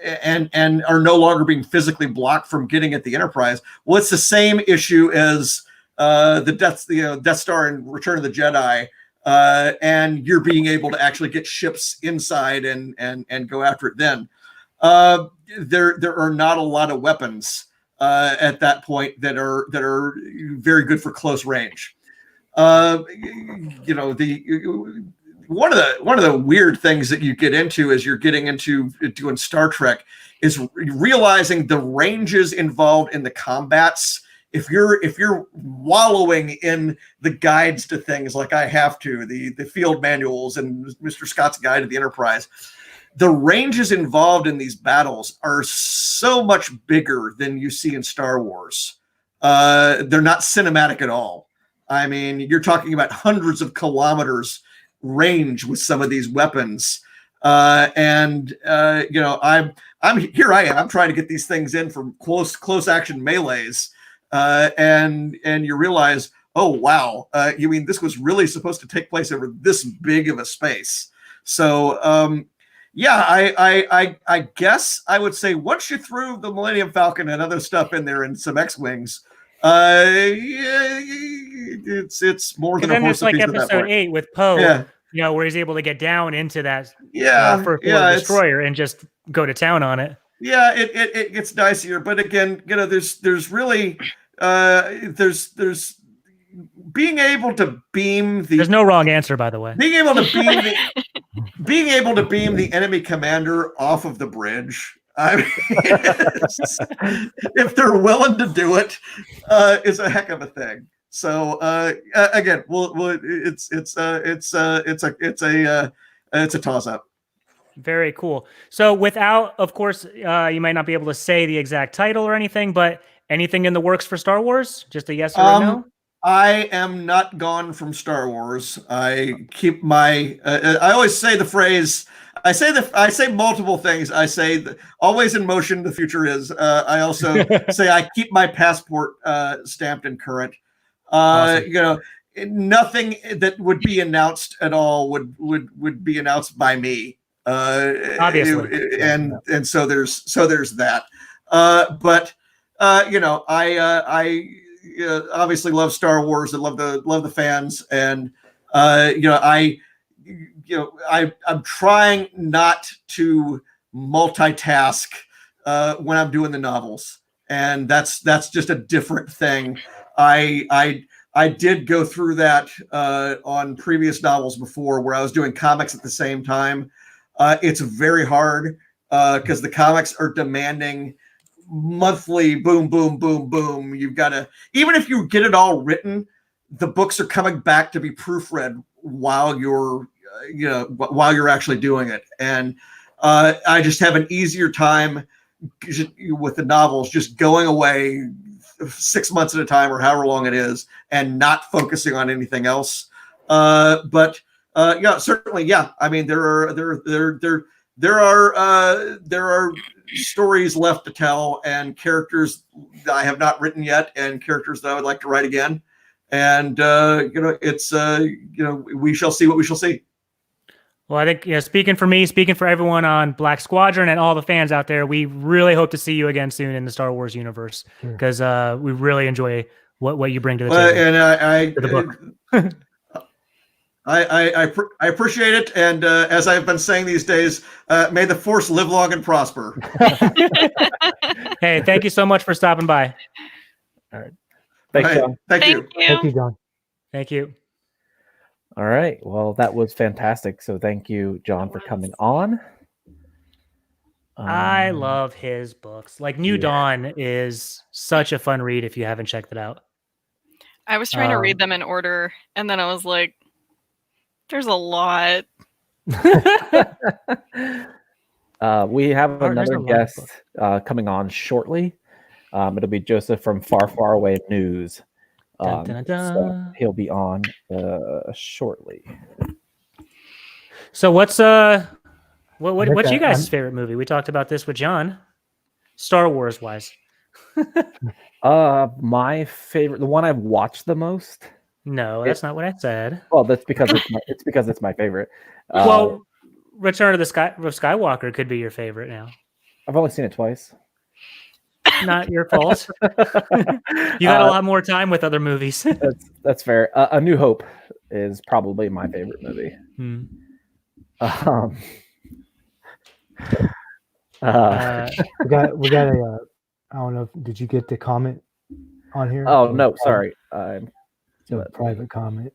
and are no longer being physically blocked from getting at the Enterprise. Well, it's the same issue as the Death Star in Return of the Jedi, and you're being able to actually get ships inside and go after it then. there are not a lot of weapons at that point that are very good for close range. You know, one of the weird things that you get into as you're getting into doing Star Trek is realizing the ranges involved in the combats. If you're wallowing in the guides to things like I have to, the field manuals and Mr. Scott's Guide to the Enterprise, the ranges involved in these battles are so much bigger than you see in Star Wars. They're not cinematic at all. I mean, you're talking about hundreds of kilometers range with some of these weapons. You know, I'm here. I'm trying to get these things in from close action melees, and you realize, oh wow, you mean this was really supposed to take place over this big of a space? So yeah, I guess I would say once you threw the Millennium Falcon and other stuff in there and some X-wings, yeah, it's more than And a then horse it's like apiece at that episode point. 8 with Poe, Yeah. you know, where he's able to get down into that first it's- destroyer and just go to town on it. Yeah, it gets dicier, but again, you know, there's really there's being able to beam the There's no wrong answer, by the way. being able to beam the enemy commander off of the bridge. I mean, if they're willing to do it, is a heck of a thing. So again, it's a toss up. Very cool. So without, of course, you might not be able to say the exact title or anything, but anything in the works for Star Wars? Just a yes or a no? I am not gone from Star Wars. I keep my. I always say the phrase. I say multiple things. I say always in motion. The future is. I also say I keep my passport stamped and current. Awesome. You know, nothing that would be announced at all would be announced by me. Obviously, and so there's that. But you know, I obviously love Star Wars. I love the fans, and you know, I'm trying not to multitask when I'm doing the novels, and that's just a different thing. I did go through that on previous novels before, where I was doing comics at the same time. It's very hard because the comics are demanding monthly boom, boom, boom, boom. You've got to, even if you get it all written, the books are coming back to be proofread while you're, you know, while you're actually doing it. And I just have an easier time with the novels, just going away 6 months at a time or however long it is, and not focusing on anything else. But yeah, certainly, yeah. I mean, there are stories left to tell, and characters that I have not written yet, and characters that I would like to write again. And you know, it's you know, we shall see what we shall see. well, I think, speaking for me, speaking for everyone on Black Squadron and all the fans out there, we really hope to see you again soon in the Star Wars universe, because we really enjoy what you bring to the table. And to the book. I appreciate it, and as I've been saying these days, may the Force live long and prosper. Hey, thank you so much for stopping by. All right. Thanks, John. Thank you. Thank you, John. Thank you. All right. Well, that was fantastic. So thank you, John, for coming on. I love his books. Like New Dawn is such a fun read if you haven't checked it out. I was trying to read them in order, and then I was like, there's a lot. We have There's another a lot of guest coming on shortly. It'll be Joseph from Far, Far Away News. Dun, dun, dun. So he'll be on shortly. So what's you guys' favorite movie? We talked about this with John. Star Wars wise. My favorite, the one I've watched the most. No, that's not what I said. Well, that's because it's my favorite. Well, Return of the Skywalker could be your favorite now. I've only seen it twice. Not your fault. You got a lot more time with other movies. That's fair. A New Hope is probably my favorite movie. We got a. I don't know. Did you get the comment on here? Oh no, sorry. It's a private comment.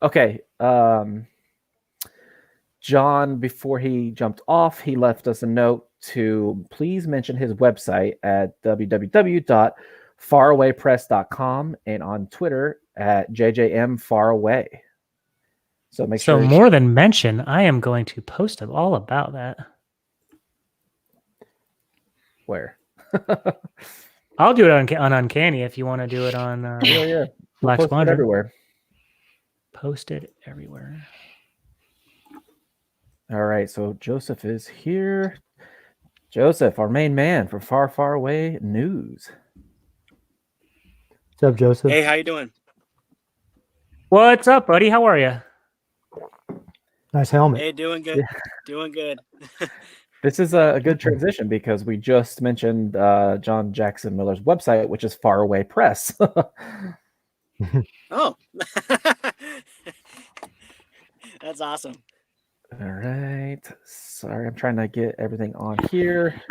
Okay. John, before he jumped off, he left us a note to please mention his website at www.farawaypress.com and on Twitter at JJMFaraway. So make sure. So more than mention, I am going to post all about that. Where? I'll do it on Uncanny if you want to do it on Yeah. Black We'll post it Squadron. everywhere. Posted everywhere. All right, so Joseph is here. Joseph, our main man for Far, Far Away News. What's up, Joseph? Hey, how you doing? What's up, buddy? How are you? Nice helmet. Hey, doing good. Yeah. Doing good. This is a good transition because we just mentioned John Jackson Miller's website, which is Faraway Press. Oh. That's awesome. All right. Sorry, I'm trying to get everything on here.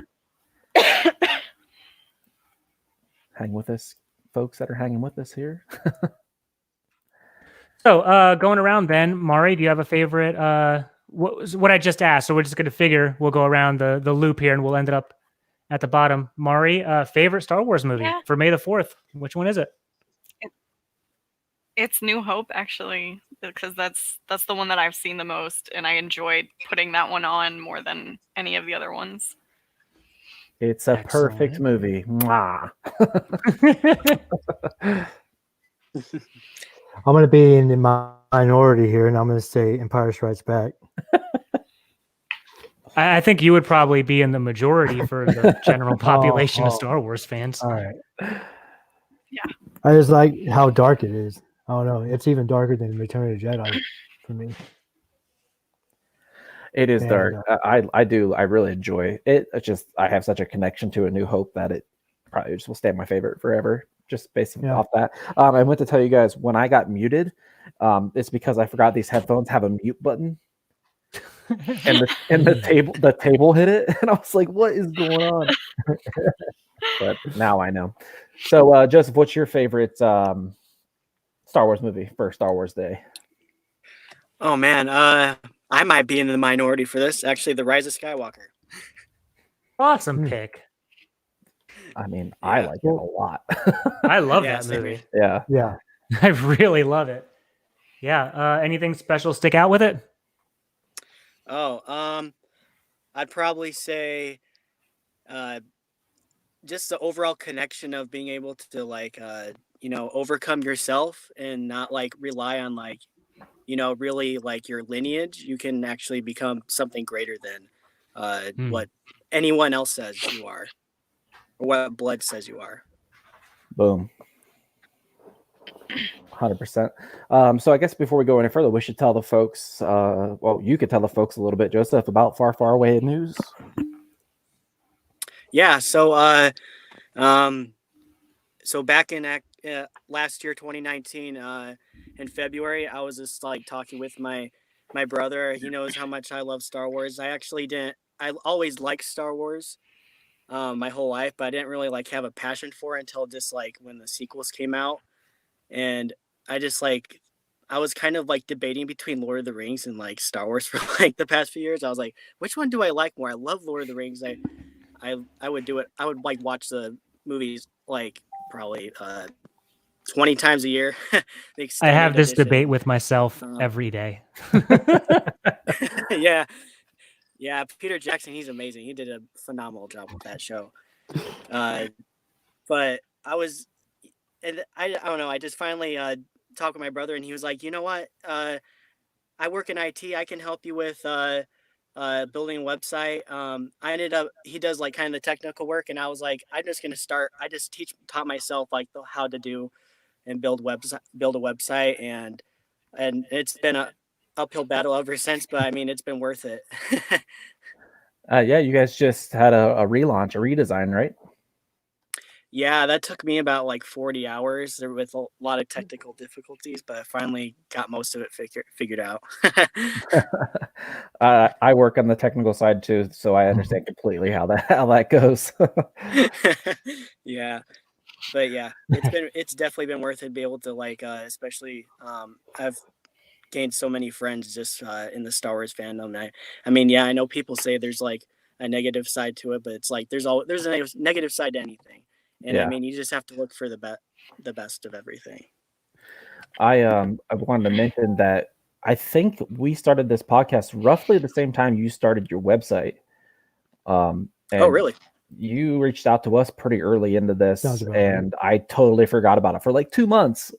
Hang with us, folks that are hanging with us here. So going around then, Mari, do you have a favorite? What I just asked. So we're just going to figure we'll go around the loop here and we'll end it up at the bottom. Mari, favorite Star Wars movie for May the 4th. Which one is it? It's New Hope, actually, because that's the one that I've seen the most, and I enjoyed putting that one on more than any of the other ones. It's a perfect movie. Mwah. I'm going to be in the minority here, and I'm going to say Empire Strikes Back. I think you would probably be in the majority for the general population of Star Wars fans. All right. Yeah. I just like how dark it is. I don't know. It's even darker than Return of the Jedi for me. It is dark. I really enjoy it. It's just I have such a connection to A New Hope that it probably just will stay my favorite forever. Just based off that. I went to tell you guys when I got muted, it's because I forgot these headphones have a mute button. and the table hit it, and I was like, "What is going on?" But now I know. So, Joseph, what's your favorite Star Wars movie for Star Wars Day? Oh man, I might be in the minority for this. Actually, The Rise of Skywalker. Awesome pick. I mean, I like it a lot. I love that movie. Yeah. I really love it. Yeah. Anything special stick out with it? Oh, I'd probably say just the overall connection of being able to like overcome yourself and not like rely on like really like your lineage. You can actually become something greater than what anyone else says you are or what blood says you are. Boom. 100%. So I guess before we go any further, we should tell the folks, you could tell the folks a little bit, Joseph, about Far, Far Away News. Yeah. So, so back in last year, 2019, in February, I was just like talking with my brother. He knows how much I love Star Wars. I always liked Star Wars my whole life, but I didn't really like have a passion for it until just like when the sequels came out. And I was kind of like debating between Lord of the Rings and like Star Wars for like the past few years. I was like, which one do I like more? I love Lord of the Rings. I would do it. I would like watch the movies like probably 20 times a year. I have this debate with myself every day. Yeah. Peter Jackson, he's amazing. He did a phenomenal job with that show. But I don't know. I just finally talked with my brother, and he was like, you know what? I work in IT. I can help you with building a website. He does like kind of the technical work, and I was like, I'm just going to start. I just taught myself like how to do and build a website, and it's been a uphill battle ever since, but I mean, it's been worth it. Yeah, you guys just had a relaunch, a redesign, right? Yeah, that took me about like 40 hours with a lot of technical difficulties, but I finally got most of it figured out. I work on the technical side too, so I understand completely how that goes. Yeah, but yeah, it's definitely been worth it to be able to like, especially I've gained so many friends just in the Star Wars fandom. I mean, yeah, I know people say there's like a negative side to it, but it's like there's a negative side to anything, and I Yeah. mean, you just have to look for the best of everything. I wanted to mention that I think we started this podcast roughly the same time you started your website. Oh, And really? you reached out to us pretty early into this, Sounds about right. and I totally forgot about it for like 2 months.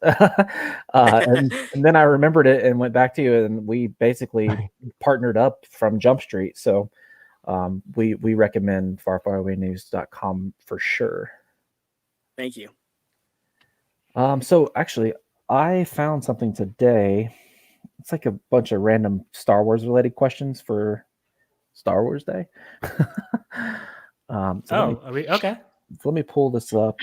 And then I remembered it and went back to you, and we basically partnered up from Jump Street. So we recommend farfarawaynews.com for sure. Thank you. So actually, I found something today. It's like a bunch of random Star Wars related questions for Star Wars Day. Okay. Let me pull this up.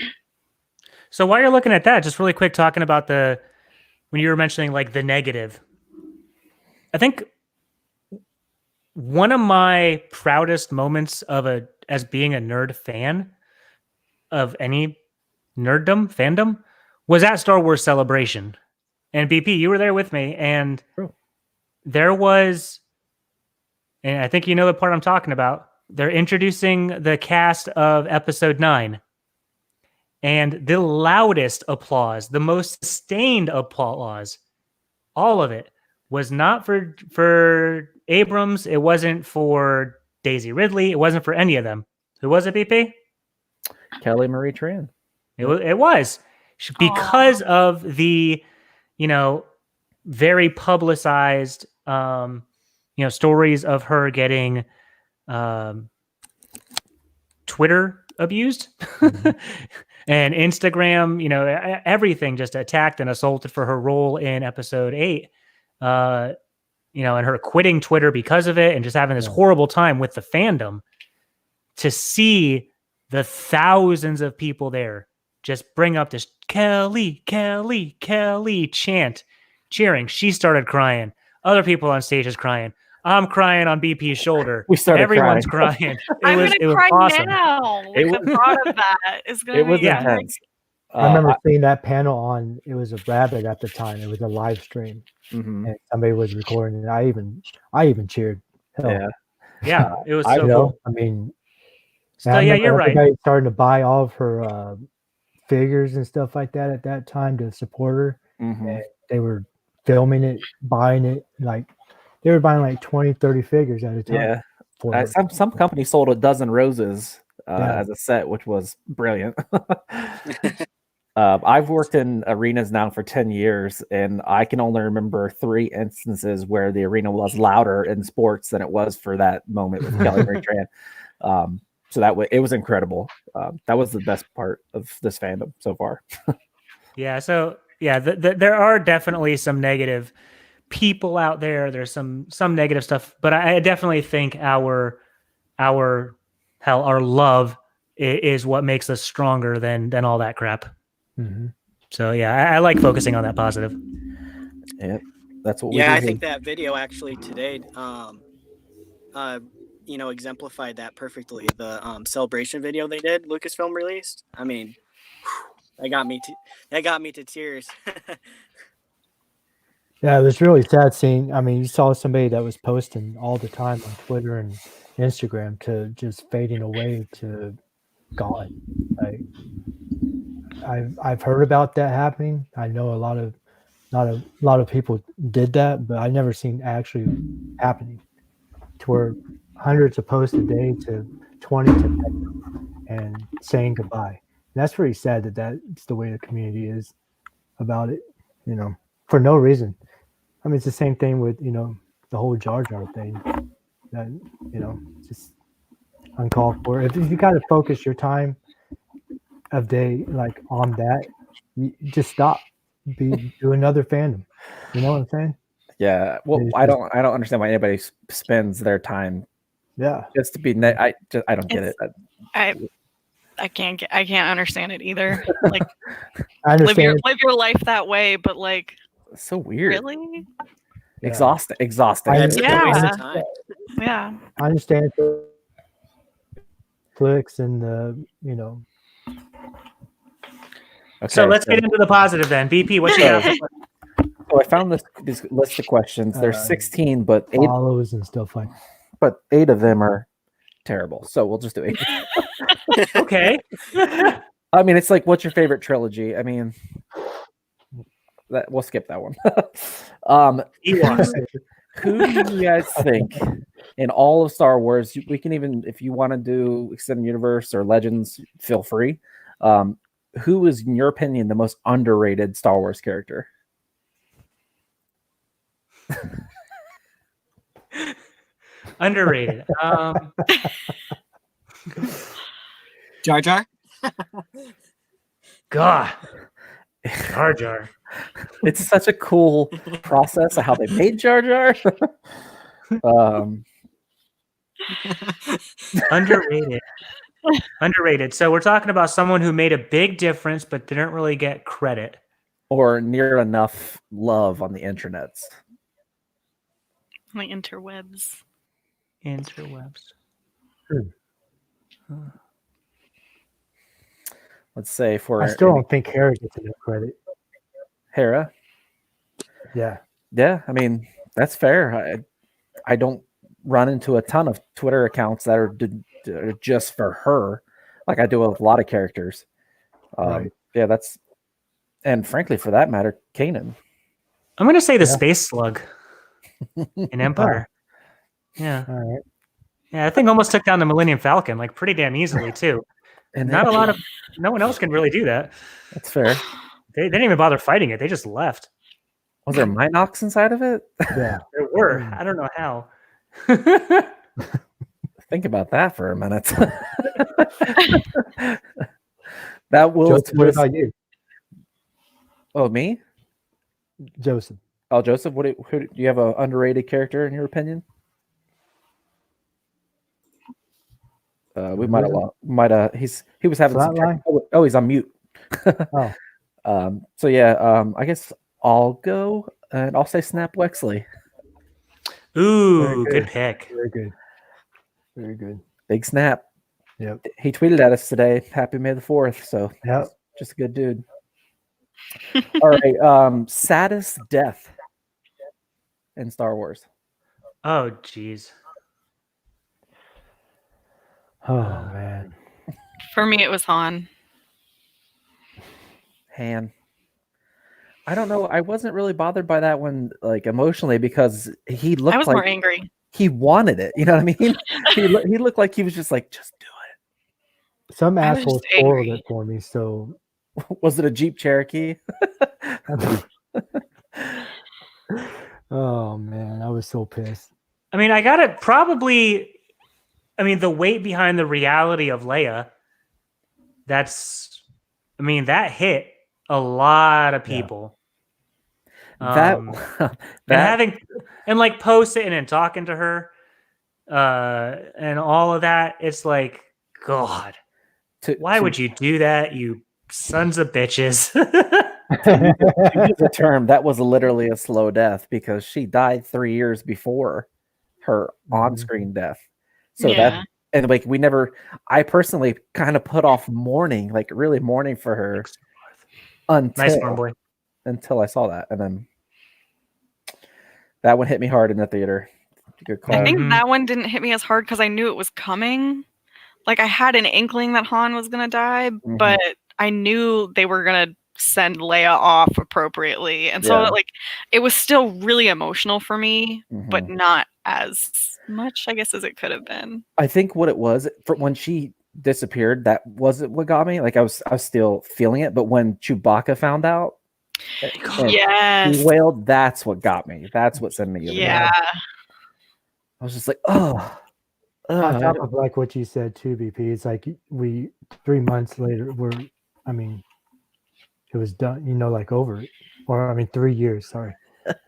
So while you're looking at that, just really quick, talking about when you were mentioning like the negative, I think one of my proudest moments as being a nerd fan of any fandom was at Star Wars Celebration. And BP, you were there with me, and True. there was, and I think you know the part I'm talking about. They're introducing the cast of Episode 9. And the loudest applause, the most sustained applause, all of it was not for Abrams. It wasn't for Daisy Ridley. It wasn't for any of them. Who was it, BP? Kelly Marie Tran. It was because of the, very publicized, stories of her getting Twitter abused. And Instagram, everything just attacked and assaulted for her role in Episode 8. And her quitting Twitter because of it and just having this horrible time with the fandom. To see the thousands of people there just bring up this Kelly, Kelly, Kelly chant, cheering. She started crying. Other people on stage is crying. I'm crying on BP's shoulder. We started Everyone's crying. I'm gonna cry awesome. now. Like the thought of that is gonna. It was make me intense. I remember seeing that panel on. It was a Rabbit at the time. It was a live stream, Mhm. and somebody was recording. And I even cheered. Hell, Yeah, it was I so know. cool. I mean, So yeah, you're right. Everybody started to buy all of her figures and stuff like that at that time to support her. Mhm. And they were filming it, buying it. Like they were buying like 20, 30 figures at a time. Yeah. For her. Some company sold a dozen roses as a set, which was brilliant. I've worked in arenas now for 10 years, and I can only remember 3 instances where the arena was louder in sports than it was for that moment with Kelly Marie Tran. So it was incredible. That was the best part of this fandom so far. Yeah. So yeah, there are definitely some negative people out there. There's some negative stuff, but I definitely think our love is what makes us stronger than all that crap. Mm-hmm. So yeah, I like focusing on that positive. Yeah, that's what we do. Yeah, I think that video actually today, exemplified that perfectly. The celebration video they did, Lucasfilm released. I mean, that got me to tears. Yeah, it was really sad seeing. I mean, you saw somebody that was posting all the time on Twitter and Instagram to just fading away to gone. Like, I've heard about that happening. I know a lot of people did that, but I've never seen actually happening to where hundreds of posts a day to 20 to 10 and saying goodbye. And that's pretty sad that's the way the community is about it, for no reason. I mean, it's the same thing with, the whole Jar Jar thing that, just uncalled for. If you got to focus your time of day, like on that, you just stop, do another fandom. You know what I'm saying? Yeah. Well, I don't understand why anybody spends their time. Yeah. Just to be, I don't get it. I can't understand it either. Like I understand. live your life that way, but like It's so weird. really? Yeah. Exhausting. Yeah, it's such a waste Yeah. of time. Yeah. I understand Netflix and the Okay, So let's get into the positive then. BP, what you got? So I found this list of questions. There's 16, but follows and stuff like. eight of them are terrible. So we'll just do 8. Okay. I mean, it's like, what's your favorite trilogy? I mean, we'll skip that one. Ewoks. Who do you guys think in all of Star Wars? We can even, if you want to do Extended Universe or Legends, feel free. Who is, in your opinion, the most underrated Star Wars character? Underrated. Jar Jar. God. Jar Jar. It's such a cool process of how they made Jar Jar. Underrated. Underrated. So we're talking about someone who made a big difference but didn't really get credit. Or near enough love on the internets. Like interwebs. Interwebs. Let's say for I still don't think Hera gets enough credit. Hera. Yeah. Yeah, I mean, that's fair. I don't run into a ton of Twitter accounts that are just for her, like I do with a lot of characters. Right. Yeah, that's, and frankly, for that matter, Kanan. I'm going to say the Space Slug in Empire. Yeah. All right. Yeah, that thing almost took down the Millennium Falcon, like pretty damn easily, too. And no one else can really do that. That's fair. They didn't even bother fighting it. They just left. Was there Minox inside of it? Yeah. There were. I don't know how. Think about that for a minute. That will. Joseph, what about you? Oh, me? Joseph. Oh, Joseph. Who do you have an underrated character in your opinion? We might have. He was having some. Oh, he's on mute. Oh. So yeah. I guess I'll go and I'll say Snap Wexley. Ooh, good pick. Very good. Very good. Big Snap. Yep. He tweeted at us today. Happy May the 4th. So yep. Just a good dude. All right. Saddest death in Star Wars. Oh, geez. Oh man. For me, it was Han. I don't know. I wasn't really bothered by that one, like emotionally, because he looked. I was like more angry. He wanted it. You know what I mean? he looked like he was just like, just do it. Some assholes spoiled it for me. So, was it a Jeep Cherokee? Oh man, I was so pissed. I mean, I gotta probably. I mean, the weight behind the reality of Leia. That hit a lot of people. Yeah. And like posting and talking to her, and all of that. It's like, God, why would you do that, you sons of bitches? To use the term, that was literally a slow death because she died 3 years before her on-screen death. So yeah. And like I personally kind of put off mourning, like really mourning for her until I saw that. And then that one hit me hard in the theater. Good call. I think that one didn't hit me as hard because I knew it was coming. Like I had an inkling that Han was going to die, but I knew they were going to send Leia off appropriately. And so like it was still really emotional for me, but not as much, I guess, as it could have been. I think what it was for when she disappeared, that wasn't what got me. Like I was still feeling it, but when Chewbacca found out, he wailed, that's what got me. That's what sent me. Yeah. I was just like, oh. On top of like what you said too, BP, it's like 3 months later, it was done, like over it. Or 3 years, sorry.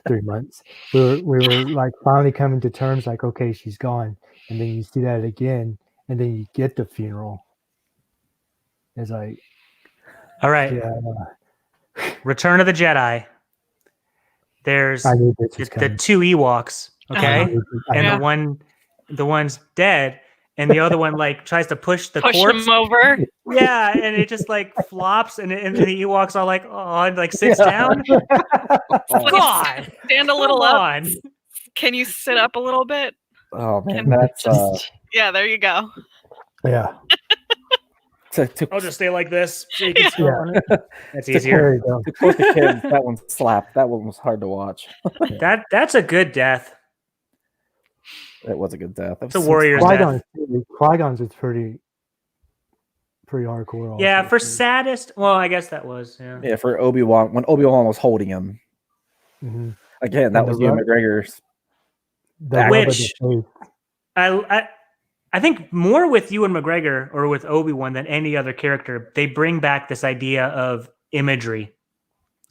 3 months. We were like finally coming to terms, like, okay, she's gone. And then you see that again, and then you get the funeral. It's like, All right. yeah, Return of the Jedi. There's I knew this was the coming. 2 Ewoks, okay? I And knew- the one's dead, and the other one like tries to push the Push corpse. him over. Yeah, and it just like flops, and the Ewoks are like, oh, and like sits down. God, Stand a little come up. on. Can you sit up a little bit? Oh man, Can that's yeah, there you go. Yeah. I'll just stay like this so you can sit Yeah. on it. That's To easier. There you go. to quote the kids, that one slapped. That one was hard to watch. That's a good death. It was a good death. That It's a was warrior's death. Qui-Gon's is pretty hardcore. Also, Yeah, for too. saddest. Well, I guess that was. Yeah. Yeah, for Obi-Wan, when Obi-Wan was holding him. Mhm. Again, that And was the Ewan rub- McGregor's. The That rub of which- the face. I think more with Ewan McGregor or with Obi-Wan than any other character, they bring back this idea of imagery.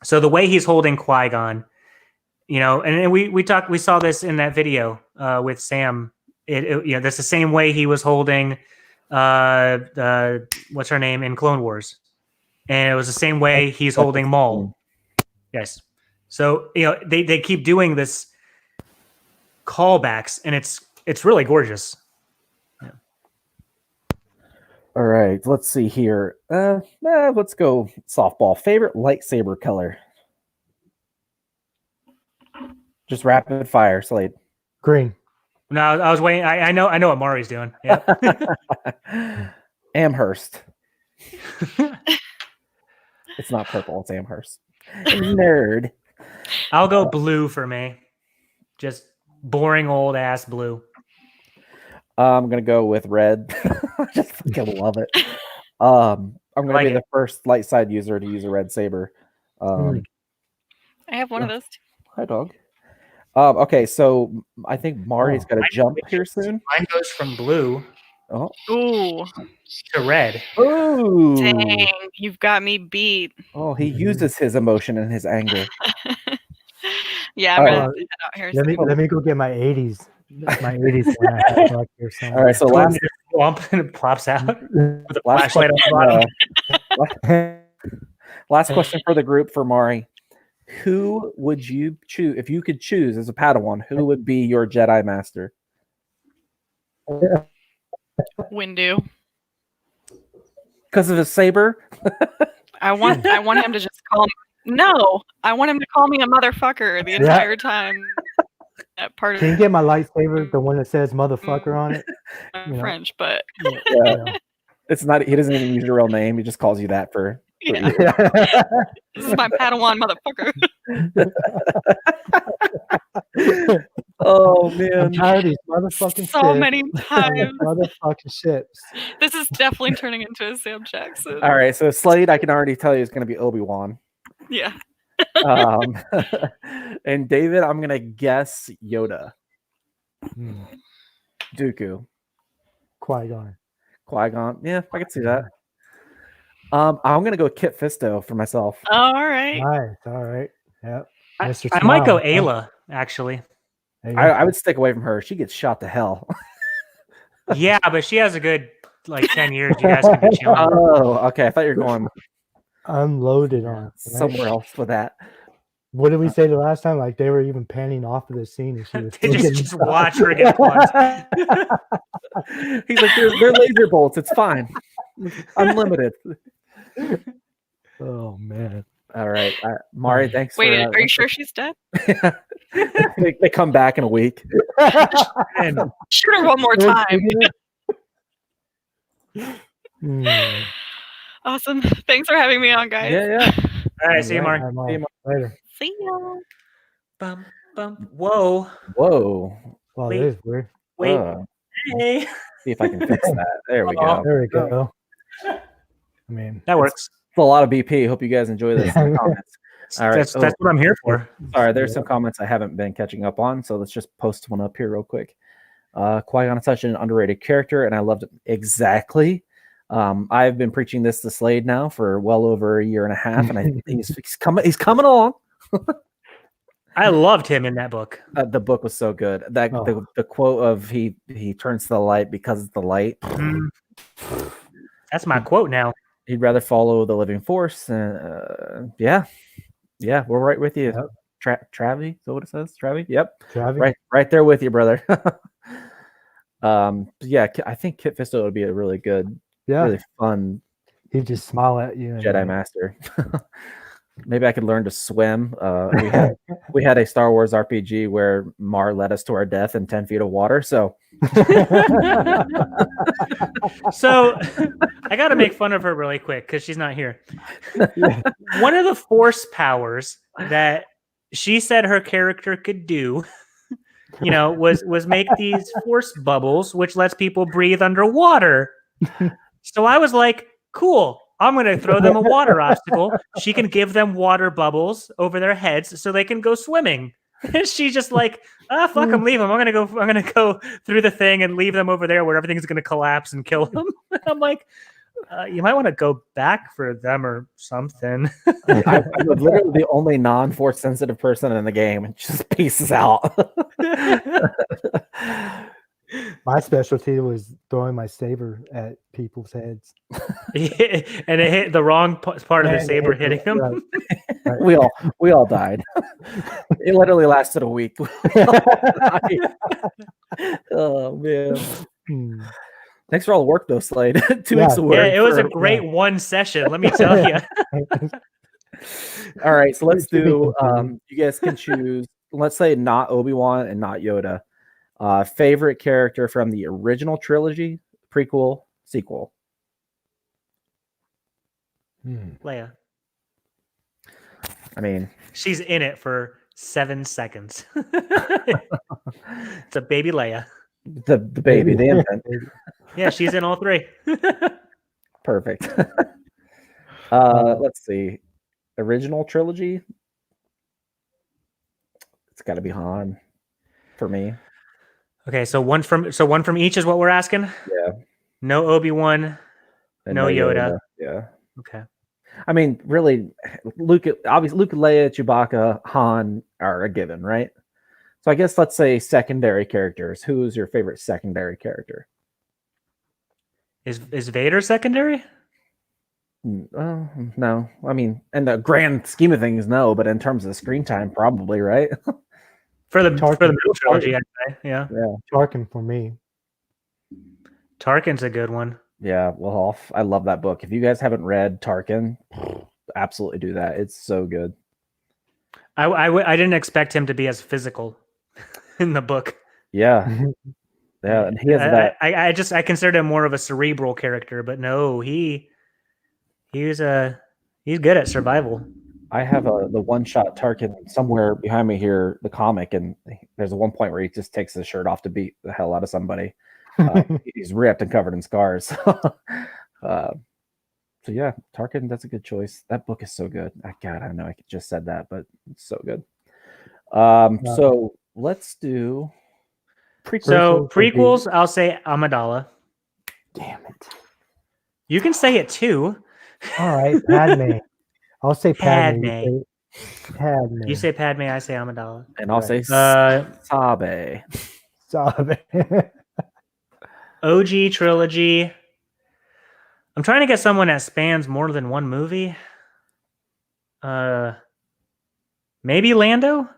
So the way he's holding Qui-Gon, you know, and we saw this in that video with Sam. That's the same way he was holding what's her name in Clone Wars, and it was the same way he's holding Maul. Yes. So they keep doing this callbacks, and it's really gorgeous. All right, let's see here. Let's go softball. Favorite lightsaber color? Just rapid fire, Slade. Green. No, I was waiting. I know what Mari's doing. Yeah. Amherst. It's not purple. It's Amherst. Nerd. I'll go blue for me. Just boring old ass blue. I'm gonna go with red. I just fucking love it. I'm gonna like be the first light side user to use a red saber. I have one of those too. Hi, dog. Okay, so I think Mari's got to jump here soon. Mine goes from blue Oh, Ooh, to red. ooh. dang, you've got me beat. Oh, he uses his emotion and his anger. Yeah, I'm All gonna right. head out here. Let me go get my 80s. My 80s one I have back here somewhere. All right, so last Swamp and it pops out with a last flashlight on the bottom. last question for the group for Mari. Who would you choose if you could choose as a Padawan? Who would be your Jedi Master? Windu. Because of his saber? I want him to just call me. No, I want him to call me a motherfucker the entire time. That part Can you of get my lightsaber, the one that says motherfucker on it? you know. French, but Yeah. It's not. He doesn't even use your real name. He just calls you that for. yeah, this is my Padawan motherfucker. Oh I'm man. tired of these motherfucking So shits. many times. Motherfucking ships. This is definitely turning into a Sam Jackson. All right, so Slade, I can already tell you is going to be Obi-Wan. Yeah. And David, I'm going to guess Yoda. Dooku. Qui-Gon. Qui-Gon. Yeah, I can see that. I'm going to go Kit Fisto for myself. All right. Nice. All right. Yep. Mr. I might go Smile. Ayla, actually. There you go. I would stick away from her. She gets shot to hell. Yeah, but she has a good 10 years. You guys can be chilling. Oh, okay. I thought you were going Unloaded on. Right? somewhere else with that. What did we say the last time? Like they were even panning off of the scene and she was They still just getting watch her get punched. He's like, they're laser bolts. It's fine. Unlimited. Oh man. All right. Mari, thanks. Wait, for, are you sure she's dead? they come back in a week. And Shoot her one more time. Hmm. Awesome. Thanks for having me on, guys. Yeah. all right, see you, Mark. I'm See you, later. See ya. Bum, bum. Whoa. Whoa. Well, Wait. it is weird. Wait. See Hey. if I can fix that. There we go. There we go. I mean, That works. It's a lot of BP. Hope you guys enjoy this in the comments. All right. That's what I'm here for. Sorry, there's some comments I haven't been catching up on, so let's just post one up here real quick. Qui-Gon is such an underrated character, and I loved it exactly. I've been preaching this to Slade now for well over a year and a half, and he's coming along. I loved him in that book. The book was so good. That Oh. the quote of he turns to the light because it's the light. That's my quote now. He'd rather follow the living force. Yeah, we're right with you. Yep. Travi, is that what it says? Travi? Yep. Travi? Right there with you, brother. Yeah, I think Kit Fisto would be a really good, really fun He'd just smile at you. And Jedi Master. Maybe I could learn to swim. We had a Star Wars RPG where Mar led us to our death in 10 feet of water. So, so I got to make fun of her really quick because she's not here. One of the force powers that she said her character could do, was make these force bubbles, which lets people breathe underwater. So I was like, cool. I'm going to throw them a water obstacle. She can give them water bubbles over their heads so they can go swimming. And she's just like, fuck them, leave them. I'm going to go through the thing and leave them over there where everything's going to collapse and kill them. I'm like, you might want to go back for them or something. I'm literally the only non-force sensitive person in the game and just pieces out. My specialty was throwing my saber at people's heads. And it hit the wrong part of the saber hitting him. Right. We all died. It literally lasted a week. Oh man. Thanks for all the work though, Slade. 2 weeks of work. Yeah, it was a great one session, let me tell you. All right, so let's do you guys can choose, let's say not Obi-Wan and not Yoda. Favorite character from the original trilogy, prequel, sequel? Leia. I mean, she's in it for 7 seconds. It's a baby Leia. The baby, the infant. Yeah, she's in all 3. Perfect. Let's see. Original trilogy. It's got to be Han for me. Okay, so one from each is what we're asking? Yeah. No Obi-Wan, no Yoda. Yeah. Okay. I mean, really, Luke, Leia, Chewbacca, Han are a given, right? So I guess let's say secondary characters. Who's your favorite secondary character? Is Vader secondary? No. I mean, in the grand scheme of things, no. But in terms of the screen time, probably, right? For the middle trilogy, I'd say. Yeah. Tarkin for me. Tarkin's a good one. Yeah, well, I love that book. If you guys haven't read Tarkin, absolutely do that. It's so good. I didn't expect him to be as physical in the book. Yeah. Yeah, and he has that. I considered him more of a cerebral character, but no, he's good at survival. I have the one-shot Tarkin somewhere behind me here, the comic, and there's a one point where he just takes his shirt off to beat the hell out of somebody. He's ripped and covered in scars. So yeah, Tarkin, that's a good choice. That book is so good. God, I know I just said that, but it's so good. So let's do prequels. So prequels, I'll say Amidala. Damn it. You can say it too. All right, Padme. I'll say Padme. Padme. You say Padme, I say Amidala. And I'll say Sabe. Sabe. OG trilogy. I'm trying to get someone that spans more than one movie. Maybe Lando?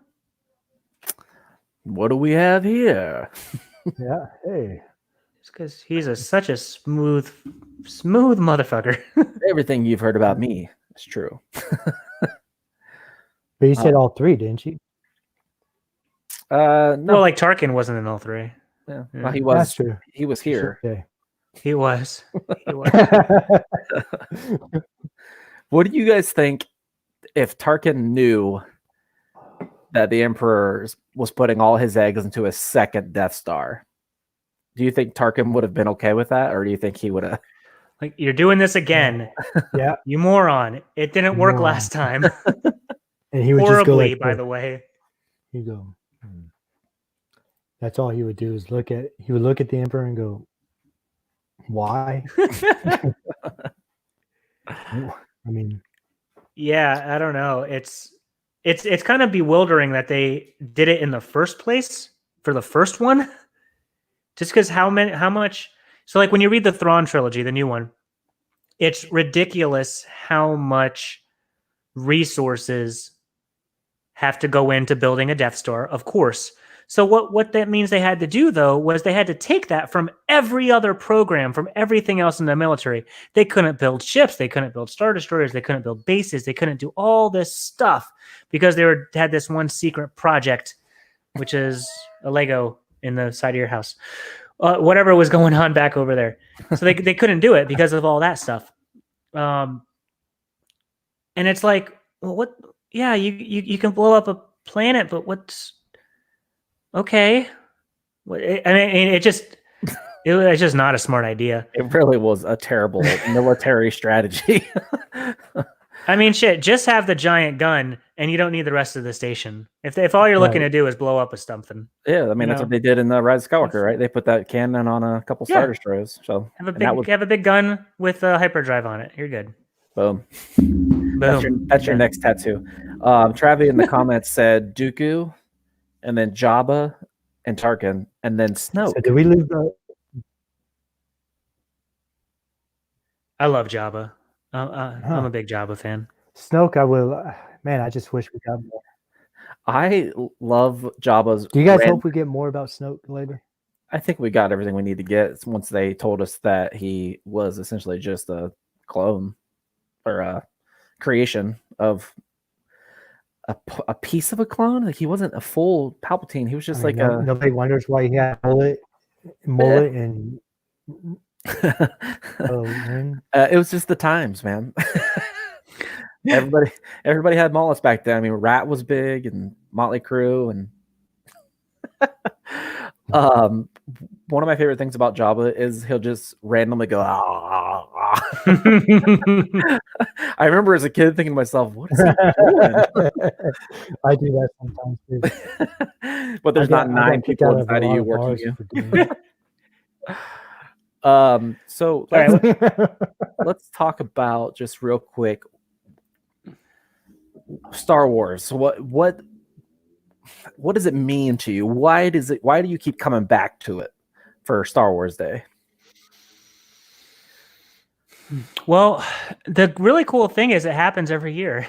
What do we have here? Yeah, hey. It's because he's such a smooth motherfucker. Everything you've heard about me is true. But you said all 3, didn't you? No. Well, like Tarkin wasn't in all 3. Yeah. Well, he was. That's true. He was here. Okay. He was. What do you guys think if Tarkin knew that the Emperor was putting all his eggs into a second Death Star? Do you think Tarkin would have been okay with that, or do you think he would have? Like, you're doing this again. Yeah. You moron. It didn't work last time. And he would horribly, just go by the way. You go. That's all he would do is he would look at the Emperor and go, why? I mean, yeah, I don't know. It's kind of bewildering that they did it in the first place for the first one. Just because how much. So like when you read the Thrawn trilogy, the new one, it's ridiculous how much resources have to go into building a Death Star, of course. So what that means they had to do, though, was they had to take that from every other program, from everything else in the military. They couldn't build ships. They couldn't build Star Destroyers. They couldn't build bases. They couldn't do all this stuff because they had this one secret project, which is a Lego in the side of your house. Whatever was going on back over there. So they couldn't do it because of all that stuff. And it's like, well, what? Yeah, you can blow up a planet, but what's okay? I mean, it was just not a smart idea. It really was a terrible military strategy. I mean, shit, just have the giant gun and you don't need the rest of the station. If all you're looking to do is blow up a something. Yeah, I mean, that's what they did in the Rise of Skywalker, right? They put that cannon on a couple Star Destroyers. So have a big gun with a hyperdrive on it. You're good. Boom. Boom. That's your next tattoo. Travi in the comments said Dooku, and then Jabba and Tarkin, and then Snoke. So do we leave the? I love Jabba. I'm a big Jabba fan. Snoke, I will. Man, I just wish we got more. I love Jabba's. Do you guys hope we get more about Snoke later? I think we got everything we need to get once they told us that he was essentially just a clone or a creation of a piece of a clone. Like he wasn't a full Palpatine. He was just nobody wonders why he had a mullet and. It was just the times, man. everybody had mullets back then. I mean, Rat was big and Motley Crue, and one of my favorite things about Jabba is he'll just randomly go. I remember as a kid thinking to myself, "What is he doing?" I do that sometimes too. But there's not 9 people inside of you working you. So let's talk about just real quick Star Wars. What does it mean to you? Why do you keep coming back to it for Star Wars Day? Well, the really cool thing is it happens every year.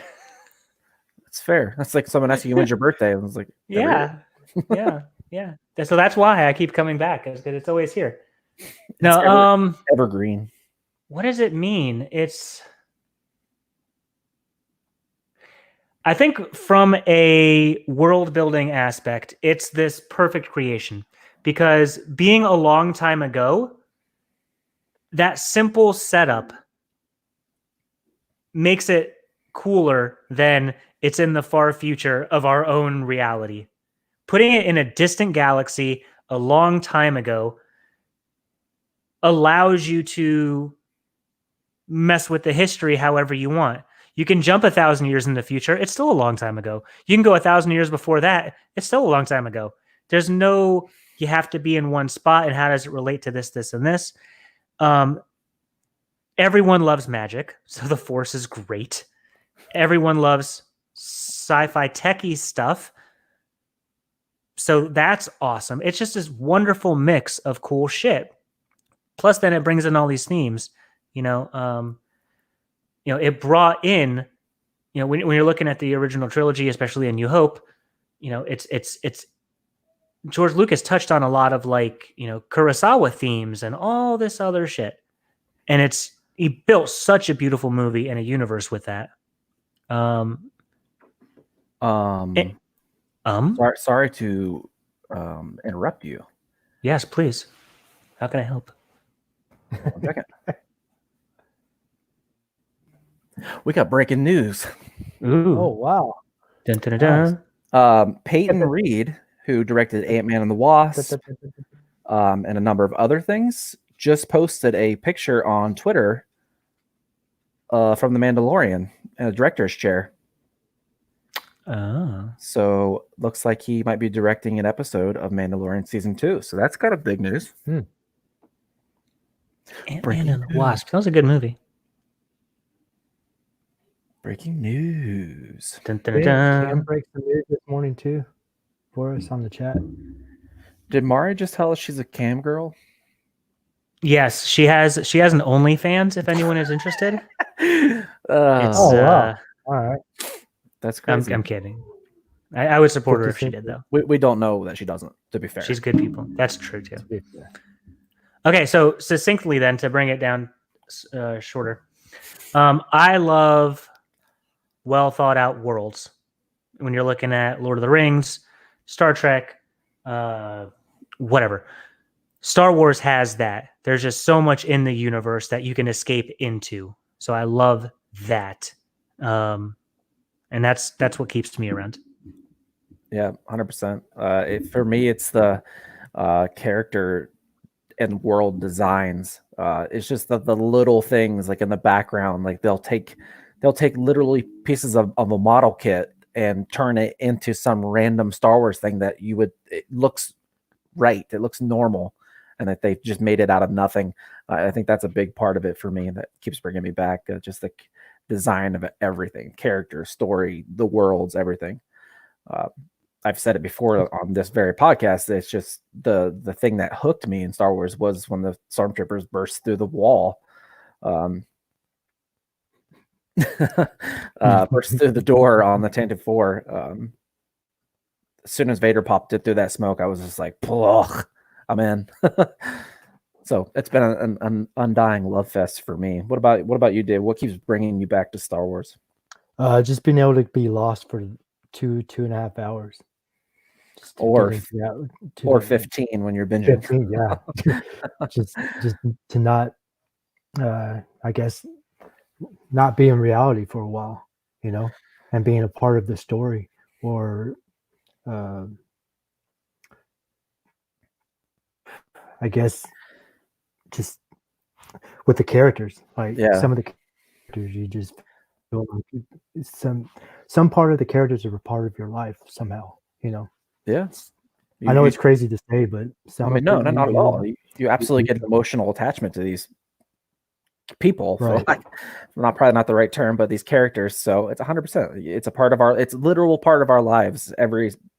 It's fair. That's like someone asking you when's your birthday. I was like, yeah. So that's why I keep coming back, because it's always here. No, evergreen. What does it mean? I think from a world building aspect, it's this perfect creation, because being a long time ago, that simple setup makes it cooler than it's in the far future of our own reality. Putting it in a distant galaxy a long time ago allows you to mess with the history however you want. You can jump 1,000 years in the future. It's still a long time ago. You can go 1,000 years before that. It's still a long time ago. There's no, you have to be in one spot. And how does it relate to this, this, and this? Everyone loves magic. So the Force is great. Everyone loves sci-fi techie stuff. So that's awesome. It's just this wonderful mix of cool shit. Plus, then it brings in all these themes. It brought in, when you're looking at the original trilogy, especially in New Hope, it's George Lucas touched on a lot of Kurosawa themes and all this other shit, and he built such a beautiful movie and a universe with that. Sorry to interrupt you. Yes, please. How can I help? 1 second. We got breaking news. Ooh. Oh, wow. Dun, dun, dun, dun. Peyton Reed, who directed Ant-Man and the Wasp and a number of other things, just posted a picture on Twitter from The Mandalorian in a director's chair. Oh. So looks like he might be directing an episode of Mandalorian Season 2. So that's kind of big news. Ant-Man and the Wasp. That was a good movie. Breaking news. Dun, dun, dun. Cam breaks the news this morning too for us on the chat. Did Mari just tell us she's a cam girl? Yes, she has an OnlyFans. If anyone is interested, it's Oh, wow. All right. That's crazy. I'm kidding. I would support her if she 50 did, though. We don't know that she doesn't. To be fair, She's good people. That's true too. to be fair. Okay, so succinctly then, to bring it down shorter, I love well thought out worlds. When you're looking at Lord of the Rings, Star Trek, whatever, Star Wars has that. There's just so much in the universe that you can escape into. So I love that, and that's what keeps me around. Yeah, 100%. For me, it's the character and world designs. It's just the little things like in the background. Like they'll take literally pieces of a model kit and turn it into some random Star Wars thing that it looks right. It looks normal, and that they've just made it out of nothing. I think that's a big part of it for me, and that keeps bringing me back. Just the design of everything, character, story, the worlds, everything. I've said it before on this very podcast. It's just the thing that hooked me in Star Wars was when the stormtroopers burst through the wall, burst through the door on the Tantive 4. As soon as Vader popped it through that smoke, I was just like, ugh, I'm in. So it's been an undying love fest for me. What about you, Dave? What keeps bringing you back to Star Wars? Just being able to be lost for 2.5 hours. Or 15 when you're binging. 15, yeah. just to not, I guess, not be in reality for a while, and being a part of the story, or I guess just with the characters, like some of the characters, you just feel like some part of the characters are a part of your life somehow, Yeah. I know it's crazy to say, but no, not at all. You absolutely get an emotional attachment to these people. Right. Probably not the right term, but these characters. So it's 100%. It's a part of it's a literal part of our lives.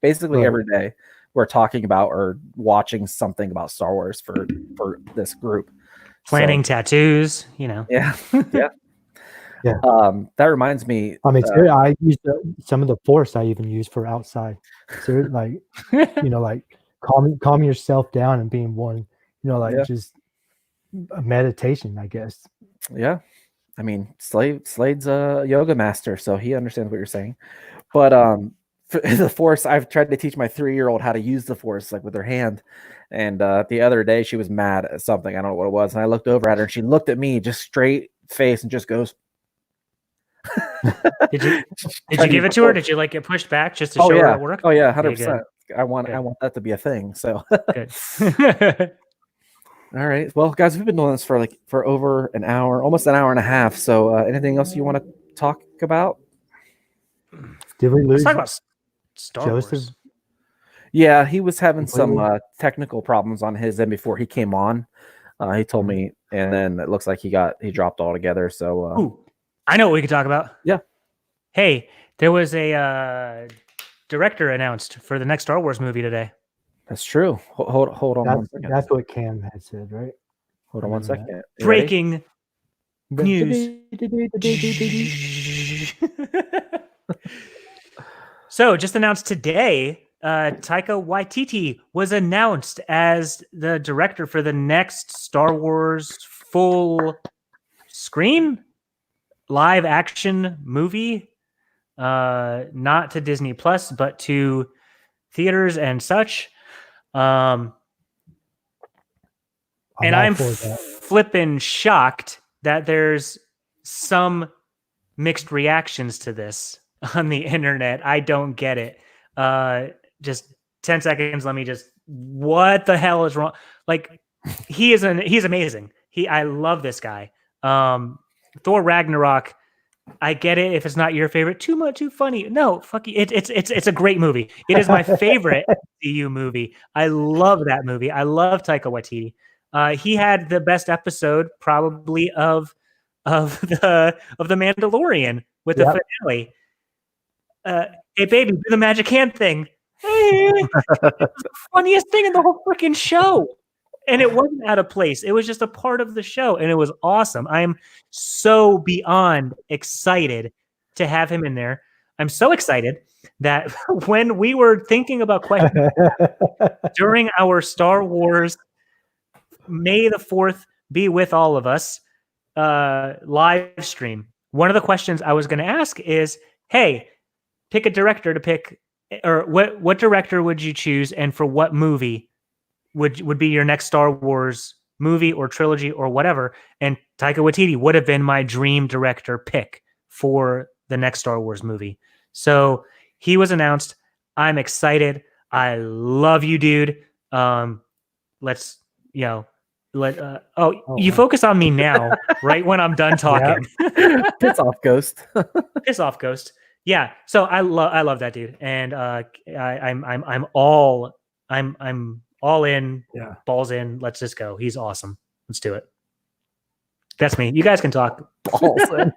Basically every day we're talking about or watching something about Star Wars for this group. Planning tattoos, Yeah. Yeah. That reminds me. I mean, I use some of the Force I even use for outside. So like, like calming yourself down and being one, just a meditation, I guess. Yeah. I mean, Slade's a yoga master, so he understands what you're saying. But for the Force, I've tried to teach my 3-year-old how to use the Force, like with her hand. And the other day she was mad at something. I don't know what it was. And I looked over at her and she looked at me just straight face and just goes, Did you give it to her? Did you get pushed back just to show her it worked? Oh yeah, 100%. I want that to be a thing. So good. All right. Well, guys, we've been doing this for over an hour, almost an hour and a half. So anything else you want to talk about? Did we lose? Let's talk about Star Joseph? Wars. Yeah, he was having some technical problems on his end before he came on. He told me, and then it looks like he dropped altogether. So Ooh, I know what we could talk about. Yeah. Hey, there was a director announced for the next Star Wars movie today. That's true. Hold on one second. That's what Cam had said, right? Hold on one second. Breaking news. So, just announced today, Taika Waititi was announced as the director for the next Star Wars full screen live action movie. Not to Disney Plus, but to theaters and such. And I'm flippin' shocked that there's some mixed reactions to this on the internet. I don't get it. Just 10 seconds. Let me what the hell is wrong? Like, he's amazing. I love this guy. Thor Ragnarok, I get it if it's not your favorite. Too funny. No, fuck you. It's a great movie. It is my favorite MCU movie. I love that movie. I love Taika Waititi. He had the best episode probably of the Mandalorian with the finale. Hey baby, do the magic hand thing. Hey, it's the funniest thing in the whole freaking show. And it wasn't out of place. It was just a part of the show, and it was awesome. I'm so beyond excited to have him in there. I'm so excited that when we were thinking about questions during our Star Wars May the 4th be with all of us live stream, one of the questions I was going to ask is, hey, pick a director to pick, or what director would you choose, and for what movie would be your next Star Wars movie or trilogy or whatever? And Taika Waititi would have been my dream director pick for the next Star Wars movie. So he was announced. I'm excited. I love you, dude. Let's, you focus on me now, right when I'm done talking. Piss off, Ghost. Piss off, Ghost. Yeah. So I love that dude, and I'm all in. Yeah. Balls in. Let's just go. He's awesome. Let's do it. That's me. You guys can talk. Balls in.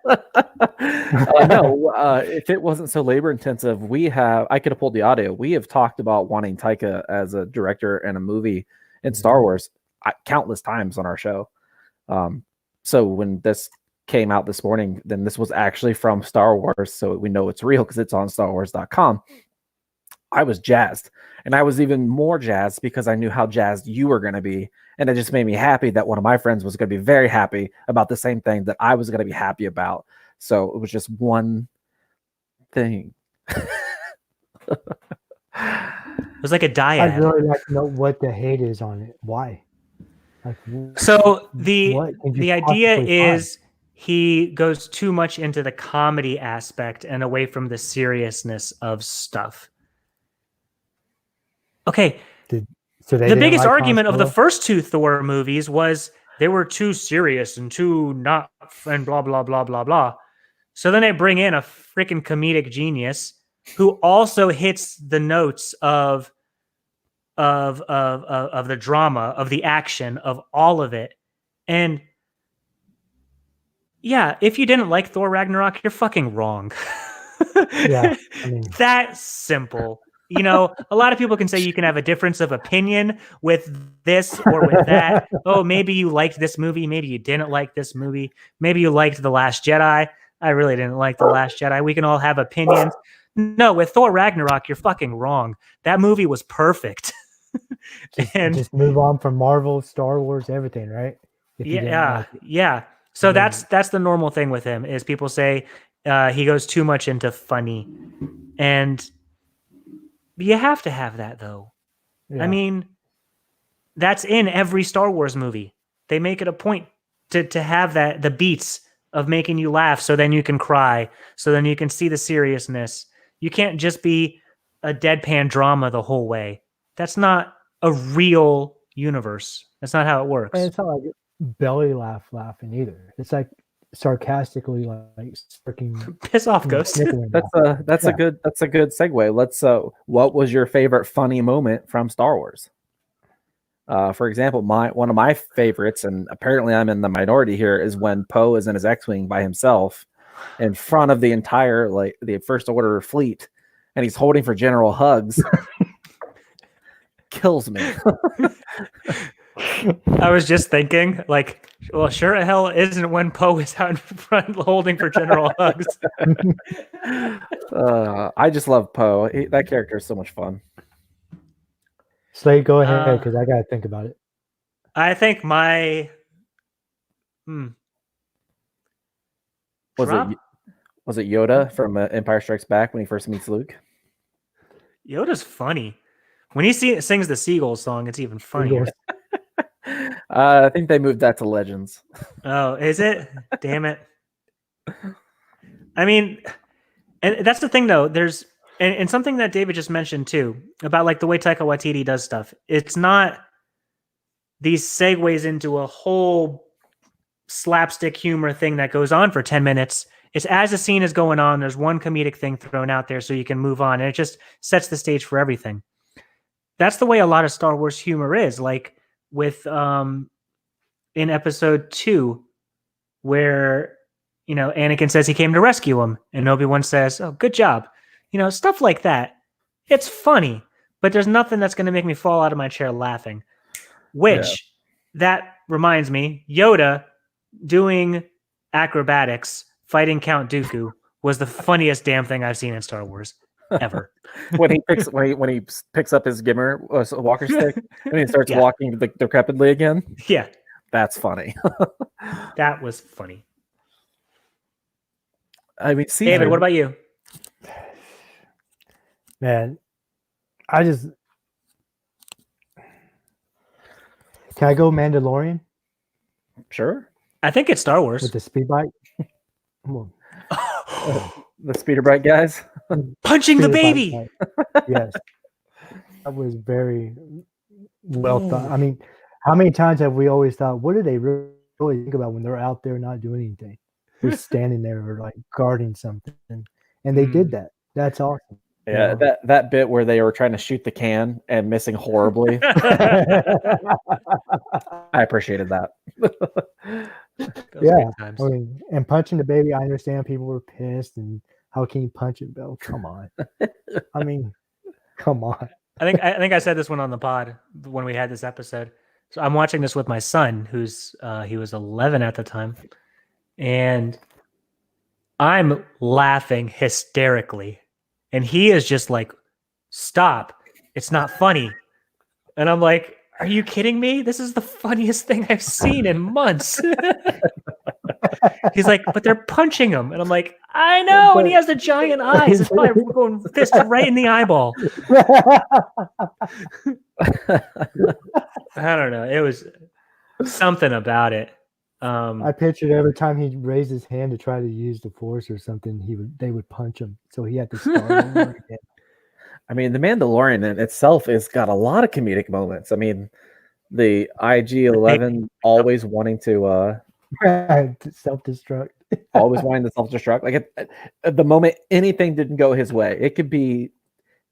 If it wasn't so labor intensive, I could have pulled the audio. We have talked about wanting Taika as a director and a movie in Star Wars countless times on our show. So when this came out this morning, then this was actually from Star Wars, so we know it's real because it's on StarWars.com. I was jazzed, and I was even more jazzed because I knew how jazzed you were going to be, and it just made me happy that one of my friends was going to be very happy about the same thing that I was going to be happy about. So it was just one thing. It was like a dyad. I'd really like to know what the hate is on it. Why? So the idea is he goes too much into the comedy aspect and away from the seriousness of stuff. Okay. So the biggest argument of the first two Thor movies was they were too serious and too not and blah blah blah blah blah. So then they bring in a freaking comedic genius who also hits the notes of the drama, of the action, of all of it. And yeah, if you didn't like Thor Ragnarok, you're fucking wrong. Yeah, I mean, that's simple. You know, a lot of people can say you can have a difference of opinion with this or with that. Oh, maybe you liked this movie. Maybe you didn't like this movie. Maybe you liked The Last Jedi. I really didn't like The Last Jedi. We can all have opinions. No, with Thor Ragnarok, you're fucking wrong. That movie was perfect. just move on from Marvel, Star Wars, everything, right? Yeah. So that's the normal thing with him is people say he goes too much into funny, and you have to have that though. Yeah. I mean, that's in every Star Wars movie. They make it a point to have that, the beats of making you laugh, so then you can cry, so then you can see the seriousness. You can't just be a deadpan drama the whole way. That's not a real universe. That's not how it works. And it's not like belly laughing either. It's like sarcastically like freaking piss off, Ghost. That's a good segue. Let's what was your favorite funny moment from Star Wars? For example, one of my favorites, and apparently I'm in the minority here, is when Poe is in his X-wing by himself in front of the entire the First Order fleet, and he's holding for general hugs. Kills me. I was just thinking, well, sure as hell isn't when Poe is out in front holding for general hugs. I just love Poe. That character is so much fun. Slade, go ahead, because I got to think about it. I think my was it Yoda from Empire Strikes Back when he first meets Luke? Yoda's funny. When he sings the Seagulls song, it's even funnier. I think they moved that to Legends. Oh, is it? Damn it. I mean, and that's the thing, though. There's and something that David just mentioned, too, about the way Taika Waititi does stuff. It's not these segues into a whole slapstick humor thing that goes on for 10 minutes. It's as the scene is going on, there's one comedic thing thrown out there so you can move on, and it just sets the stage for everything. That's the way a lot of Star Wars humor is, like with in episode 2, where Anakin says he came to rescue him, and Obi-Wan says, "Oh, good job." Stuff like that. It's funny, but there's nothing that's going to make me fall out of my chair laughing. Which that reminds me, Yoda doing acrobatics, fighting Count Dooku was the funniest damn thing I've seen in Star Wars ever. when he picks up his gimmer walker stick and he starts Yeah. walking decrepitly again. Yeah, That's funny. that was funny. I mean, David, what about you? Man, can I go Mandalorian Sure. I think it's Star Wars. with the speed bike? Come on. The speeder bike guys. Punching the Speeder baby. bike. Yes. That was very well thought. I mean, how many times have we always thought, what do they really think about when they're out there not doing anything? They're standing there or like guarding something. And they did that. That's awesome. Yeah, that bit where they were trying to shoot the can and missing horribly. I appreciated that. Yeah. I mean, and punching the baby, I understand people were pissed and how can you punch it, Bill? Come on. I mean, come on. I think I said this one on the pod when we had this episode. So I'm watching this with my son, who's he was 11 at the time, and I'm laughing hysterically, and he is just like, "Stop! It's not funny." And I'm like, "Are you kidding me? This is the funniest thing I've seen in months." He's like, "But they're punching him," and I'm like, "I know." And he has the giant eyes. It's probably going fist right in the eyeball. I don't know. It was something about it. I pictured every time he raised his hand to try to use the force or something, they would punch him. So he had to start over again. I mean, the Mandalorian in itself has got a lot of comedic moments. I mean, the IG-11 always wanting to self-destruct. always wanting to self-destruct. Like at the moment anything didn't go his way, it could be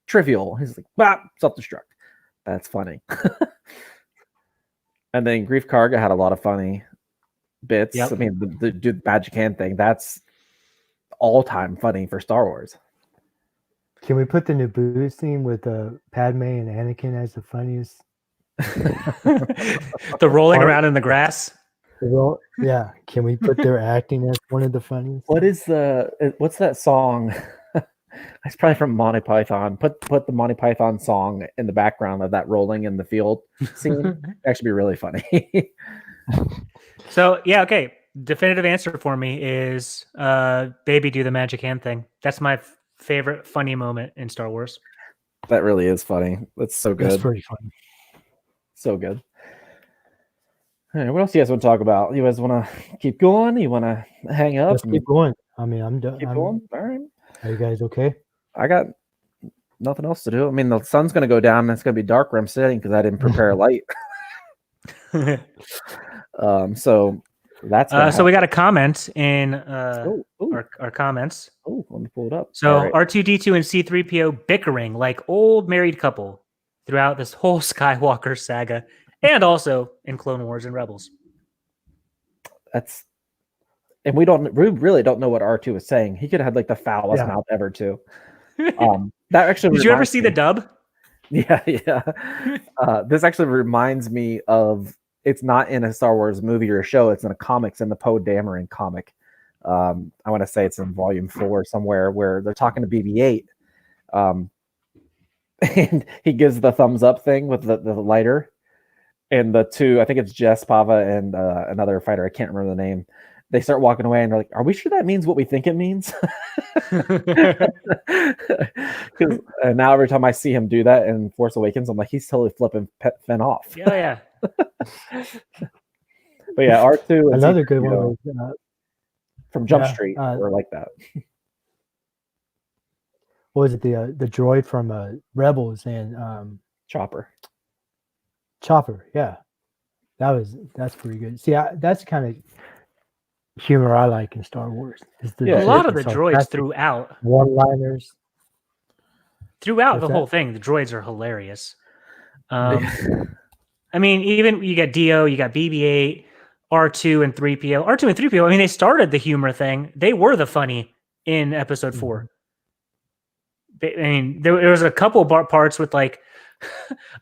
trivial. He's like, "Bah, self-destruct." That's funny. And then Grief Karga had a lot of funny bits. Yep. I mean, the magic hand thing, that's all-time funny for Star Wars. Can we put the Naboo theme with Padme and Anakin as the funniest? The rolling around in the grass. Well, yeah. Can we put their acting as one of the funniest? What's that song? It's probably from Monty Python. Put the Monty Python song in the background of that rolling in the field scene. Actually be really funny. So yeah, okay. Definitive answer for me is baby do the magic hand thing. That's my favorite funny moment in Star Wars. That really is funny. That's so good. That's pretty funny. So good. All right, what else do you guys want to talk about? You guys want to keep going? You want to hang up? Let's keep going. I mean, I'm done. Keep going? All right. Are you guys okay? I got nothing else to do. I mean, the sun's going to go down and it's going to be dark where I'm sitting because I didn't prepare a light. So that's so we got a comment in Ooh. our comments. Oh, let me pull it up. So All right. R2D2 and C3PO bickering like old married couple throughout this whole Skywalker saga, and also in Clone Wars and Rebels. And we really don't know what R2 is saying. He could have had like the foulest mouth ever too. That actually Did you ever see the dub? Yeah. This actually reminds me of, it's not in a Star Wars movie or a show, it's in a comics, in the Poe Dameron comic. I want to say it's in volume 4 somewhere, where they're talking to BB-8. And he gives the thumbs up thing with the lighter. And the two, I think it's Jess Pava and another fighter, I can't remember the name. They start walking away and they're like, "Are we sure that means what we think it means?" And now every time I see him do that in Force Awakens, I'm like, he's totally flipping Finn off. Yeah. But yeah, R2. Another good one was from Jump Street, or like that. What was it? The droid from Rebels and Chopper. Yeah, that's pretty good. See, that's kind of humor I like in Star Wars. A lot of the droids throughout one-liners. Throughout the whole thing, the droids are hilarious. I mean, even you got Dio, you got BB-8, R2 and 3PO. R2 and 3PO, I mean, they started the humor thing. They were the funny in Episode 4. I mean, there was a couple parts with like,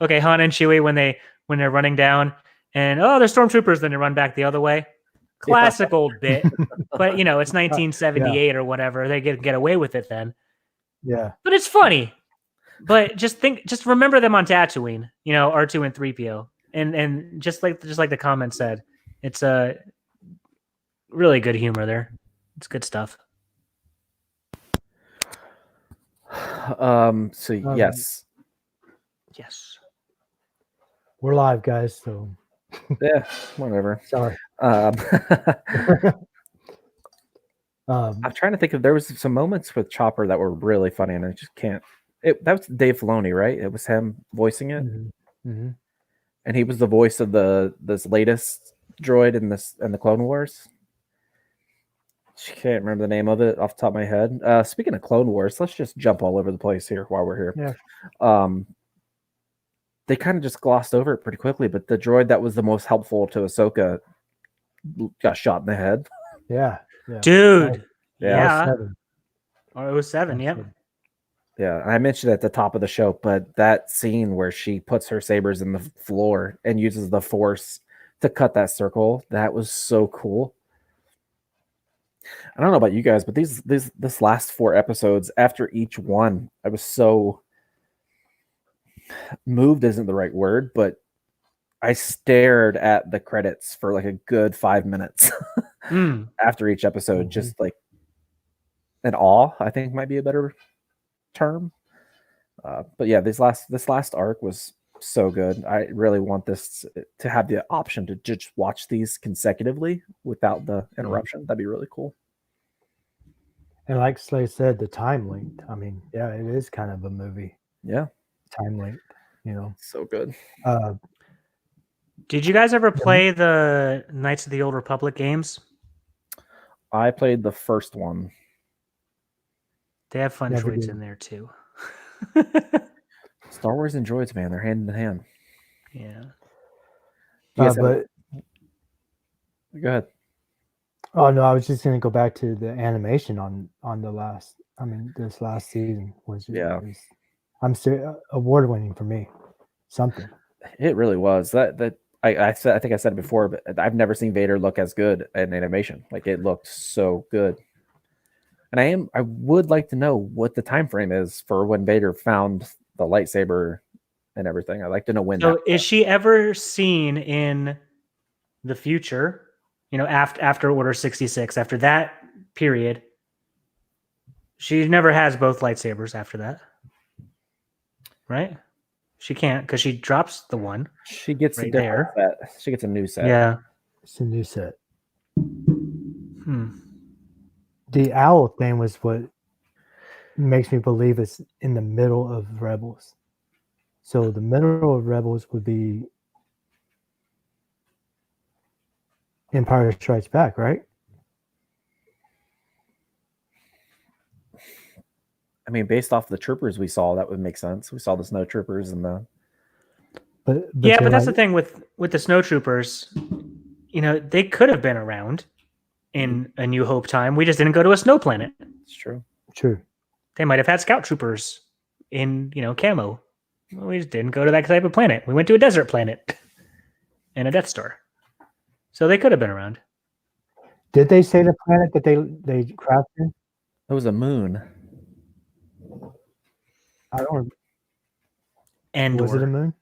okay, Han and Chewie when they're running down, and they're stormtroopers. Then they run back the other way. Classic old bit, but it's 1978 or whatever. They get away with it then. Yeah, but it's funny. But just remember them on Tatooine. R2 and 3PO, and just like the comment said, it's a really good humor there. It's good stuff. Yes. We're live, guys. So yeah, whatever. Sorry. I'm trying to think if there was some moments with Chopper that were really funny, and I just can't. That was Dave Filoni, right? It was him voicing it, and he was the voice of this latest droid in the Clone Wars. I can't remember the name of it off the top of my head. Speaking of Clone Wars, let's just jump all over the place here while we're here. Yeah. They kind of just glossed over it pretty quickly, but the droid that was the most helpful to Ahsoka got shot in the head. Yeah. Dude. Yeah. Or it was 7. Yep. Yeah, I mentioned it at the top of the show, but that scene where she puts her sabers in the floor and uses the Force to cut that circle, that was so cool. I don't know about you guys, but this last 4 episodes, after each one, I was so moved isn't the right word, but I stared at the credits for like a good 5 minutes after each episode, just like in awe, I think might be a better term. But yeah, this last arc was so good. I really want this to have the option to just watch these consecutively without the interruption. That'd be really cool. And like Slay said, the time linked. I mean, yeah, it is kind of a movie. Yeah. Time linked, So good. Did you guys ever play the Knights of the Old Republic games? I played the first one. They have fun droids in there too. Star Wars and droids, man, they're hand in hand. Yeah. But go ahead. Oh no, I was just gonna go back to the animation on the last. I mean, this last season was I'm serious, award winning for me. Something. It really was. I think I said it before, but I've never seen Vader look as good in animation. Like it looked so good. And I would like to know what the time frame is for when Vader found the lightsaber and everything. I'd like to know when. So is she ever seen in the future? After Order 66, after that period, she never has both lightsabers after that, right? She can't because she drops the one. She gets right a different set. She gets a new set. Yeah, it's a new set. The owl thing was what makes me believe it's in the middle of Rebels. So the middle of Rebels would be Empire Strikes Back, right? I mean, based off the troopers we saw, that would make sense. We saw the snow troopers and the. But that's the thing with the snowtroopers. They could have been around in A New Hope time. We just didn't go to a snow planet. It's true. True. They might have had scout troopers in camo. We just didn't go to that type of planet. We went to a desert planet and a Death Star. So they could have been around. Did they say the planet that they crafted? It was a moon. I don't. And was it a moon?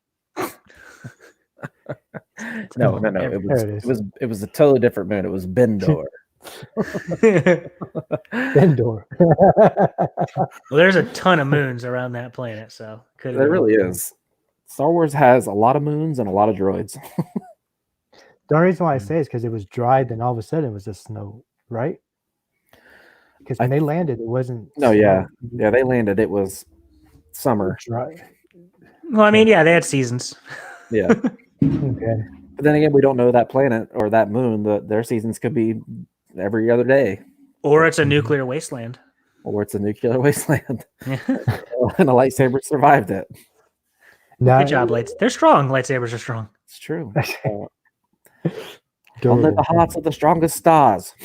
No. It was a totally different moon. It was Bendor. Bendor. Well, there's a ton of moons around that planet, so there really is. Star Wars has a lot of moons and a lot of droids. The only reason why I say is because it was dry, then all of a sudden it was just snow, right? Because when they landed, it wasn't. No, yeah, they landed. It was summer. Dry. Well, I mean, yeah, they had seasons. Yeah. Okay. But then again, we don't know that planet or that moon. Their seasons could be every other day. Or it's a nuclear wasteland. Or it's a nuclear wasteland. And a lightsaber survived it. Good job, lights. They're strong. Lightsabers are strong. It's true. Only the hearts of the strongest stars.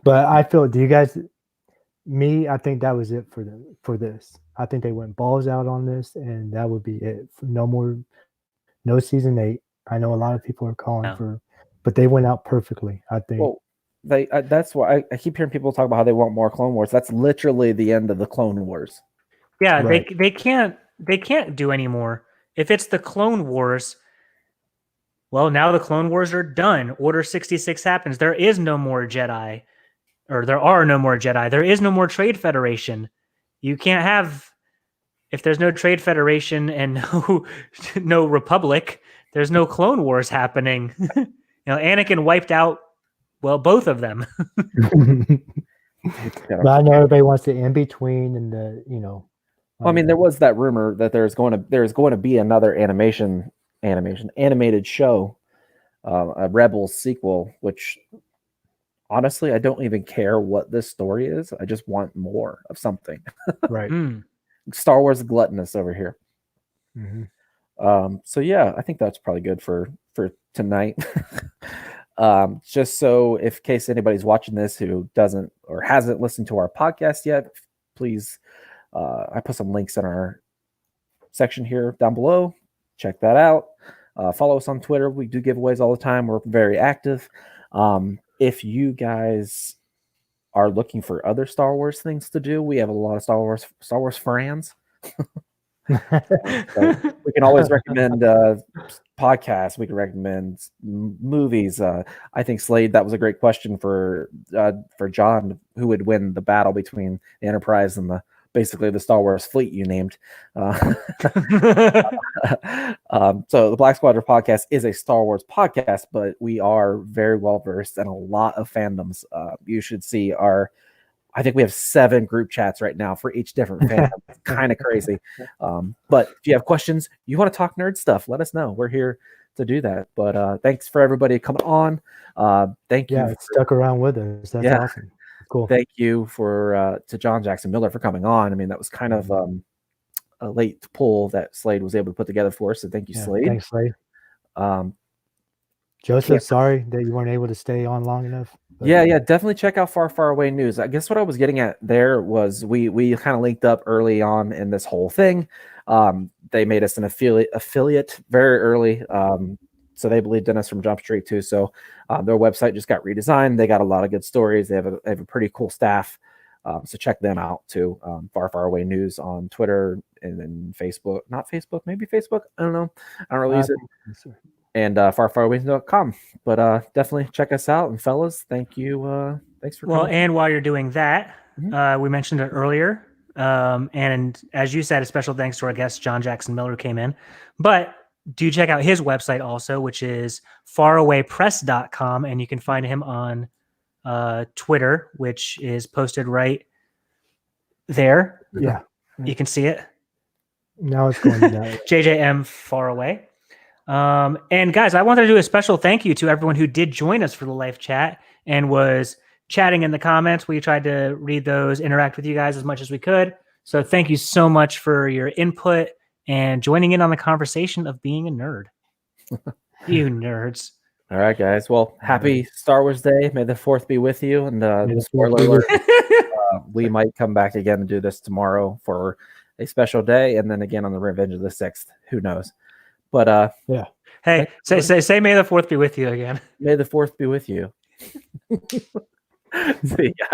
But I feel, do you guys? I think that was it for this. I think they went balls out on this, and that would be it. No more, no season 8. I know a lot of people are calling No. for, but they went out perfectly. I think. Well, that's why I keep hearing people talk about how they want more Clone Wars. That's literally the end of the Clone Wars. Yeah, Right. they can't do anymore. If it's the Clone Wars, well, now the Clone Wars are done. Order 66 happens. There is no more Jedi, or there are no more Jedi. There is no more Trade Federation. You can't have, if there's no Trade Federation and no Republic, there's no Clone Wars happening. Anakin wiped out, well, both of them. But I know everybody wants the in between and the Well, I mean, there was that rumor that there's going to be another animated show, a Rebels sequel, which honestly, I don't even care what this story is. I just want more of something. right. Star Wars gluttonous over here. Mm-hmm. So yeah, I think that's probably good for tonight. Just so, if case anybody's watching this who doesn't or hasn't listened to our podcast yet, please, I put some links in our section here down below. Check that out. Follow us on Twitter. We do giveaways all the time. We're very active. If you guys are looking for other Star Wars things to do, we have a lot of Star Wars fans. So we can always recommend podcasts. We can recommend movies. I think Slade, that was a great question for John. Who would win the battle between the Enterprise and basically the Star Wars fleet you named? So the Black Squadron podcast is a Star Wars podcast, but we are very well versed in a lot of fandoms. You should see I think we have 7 group chats right now for each different fandom. It's kind of crazy. But if you have questions, you want to talk nerd stuff, let us know. We're here to do that. But thanks for everybody coming on. Thank you. Yeah, stuck around with us. That's awesome. Cool. Thank you to John Jackson Miller for coming on. I mean, that was kind of a late pull that Slade was able to put together for us. So thank you, Slade. Thanks, Slade. Joseph, sorry that you weren't able to stay on long enough. But yeah, definitely check out Far Far Away News. I guess what I was getting at there was we kind of linked up early on in this whole thing. They made us an affiliate very early. So they believed in us from Jump Street too. So their website just got redesigned. They got a lot of good stories. They have a pretty cool staff. So check them out too. Far Far Away News on Twitter and then Facebook. Not Facebook, maybe Facebook. I don't know. I don't really use it. And farfaraway.com. But definitely check us out. And fellas, thank you. Thanks for coming. Well, and while you're doing that, we mentioned it earlier. And as you said, a special thanks to our guest, John Jackson Miller, who came in. But do check out his website also, which is farawaypress.com. And you can find him on Twitter, which is posted right there. Yeah. You can see it. Now it's going down. JJM Faraway. And guys, I wanted to do a special thank you to everyone who did join us for the live chat and was chatting in the comments. We tried to read those, interact with you guys as much as we could. So thank you so much for your input and joining in on the conversation of being a nerd. You nerds. All right, guys. Well, happy Star Wars Day. May the 4th be with you. And spoiler alert, we might come back again and do this tomorrow for a special day. And then again on the Revenge of the 6th. Who knows? But yeah. Hey, say May the 4th be with you again. May the 4th be with you. See ya.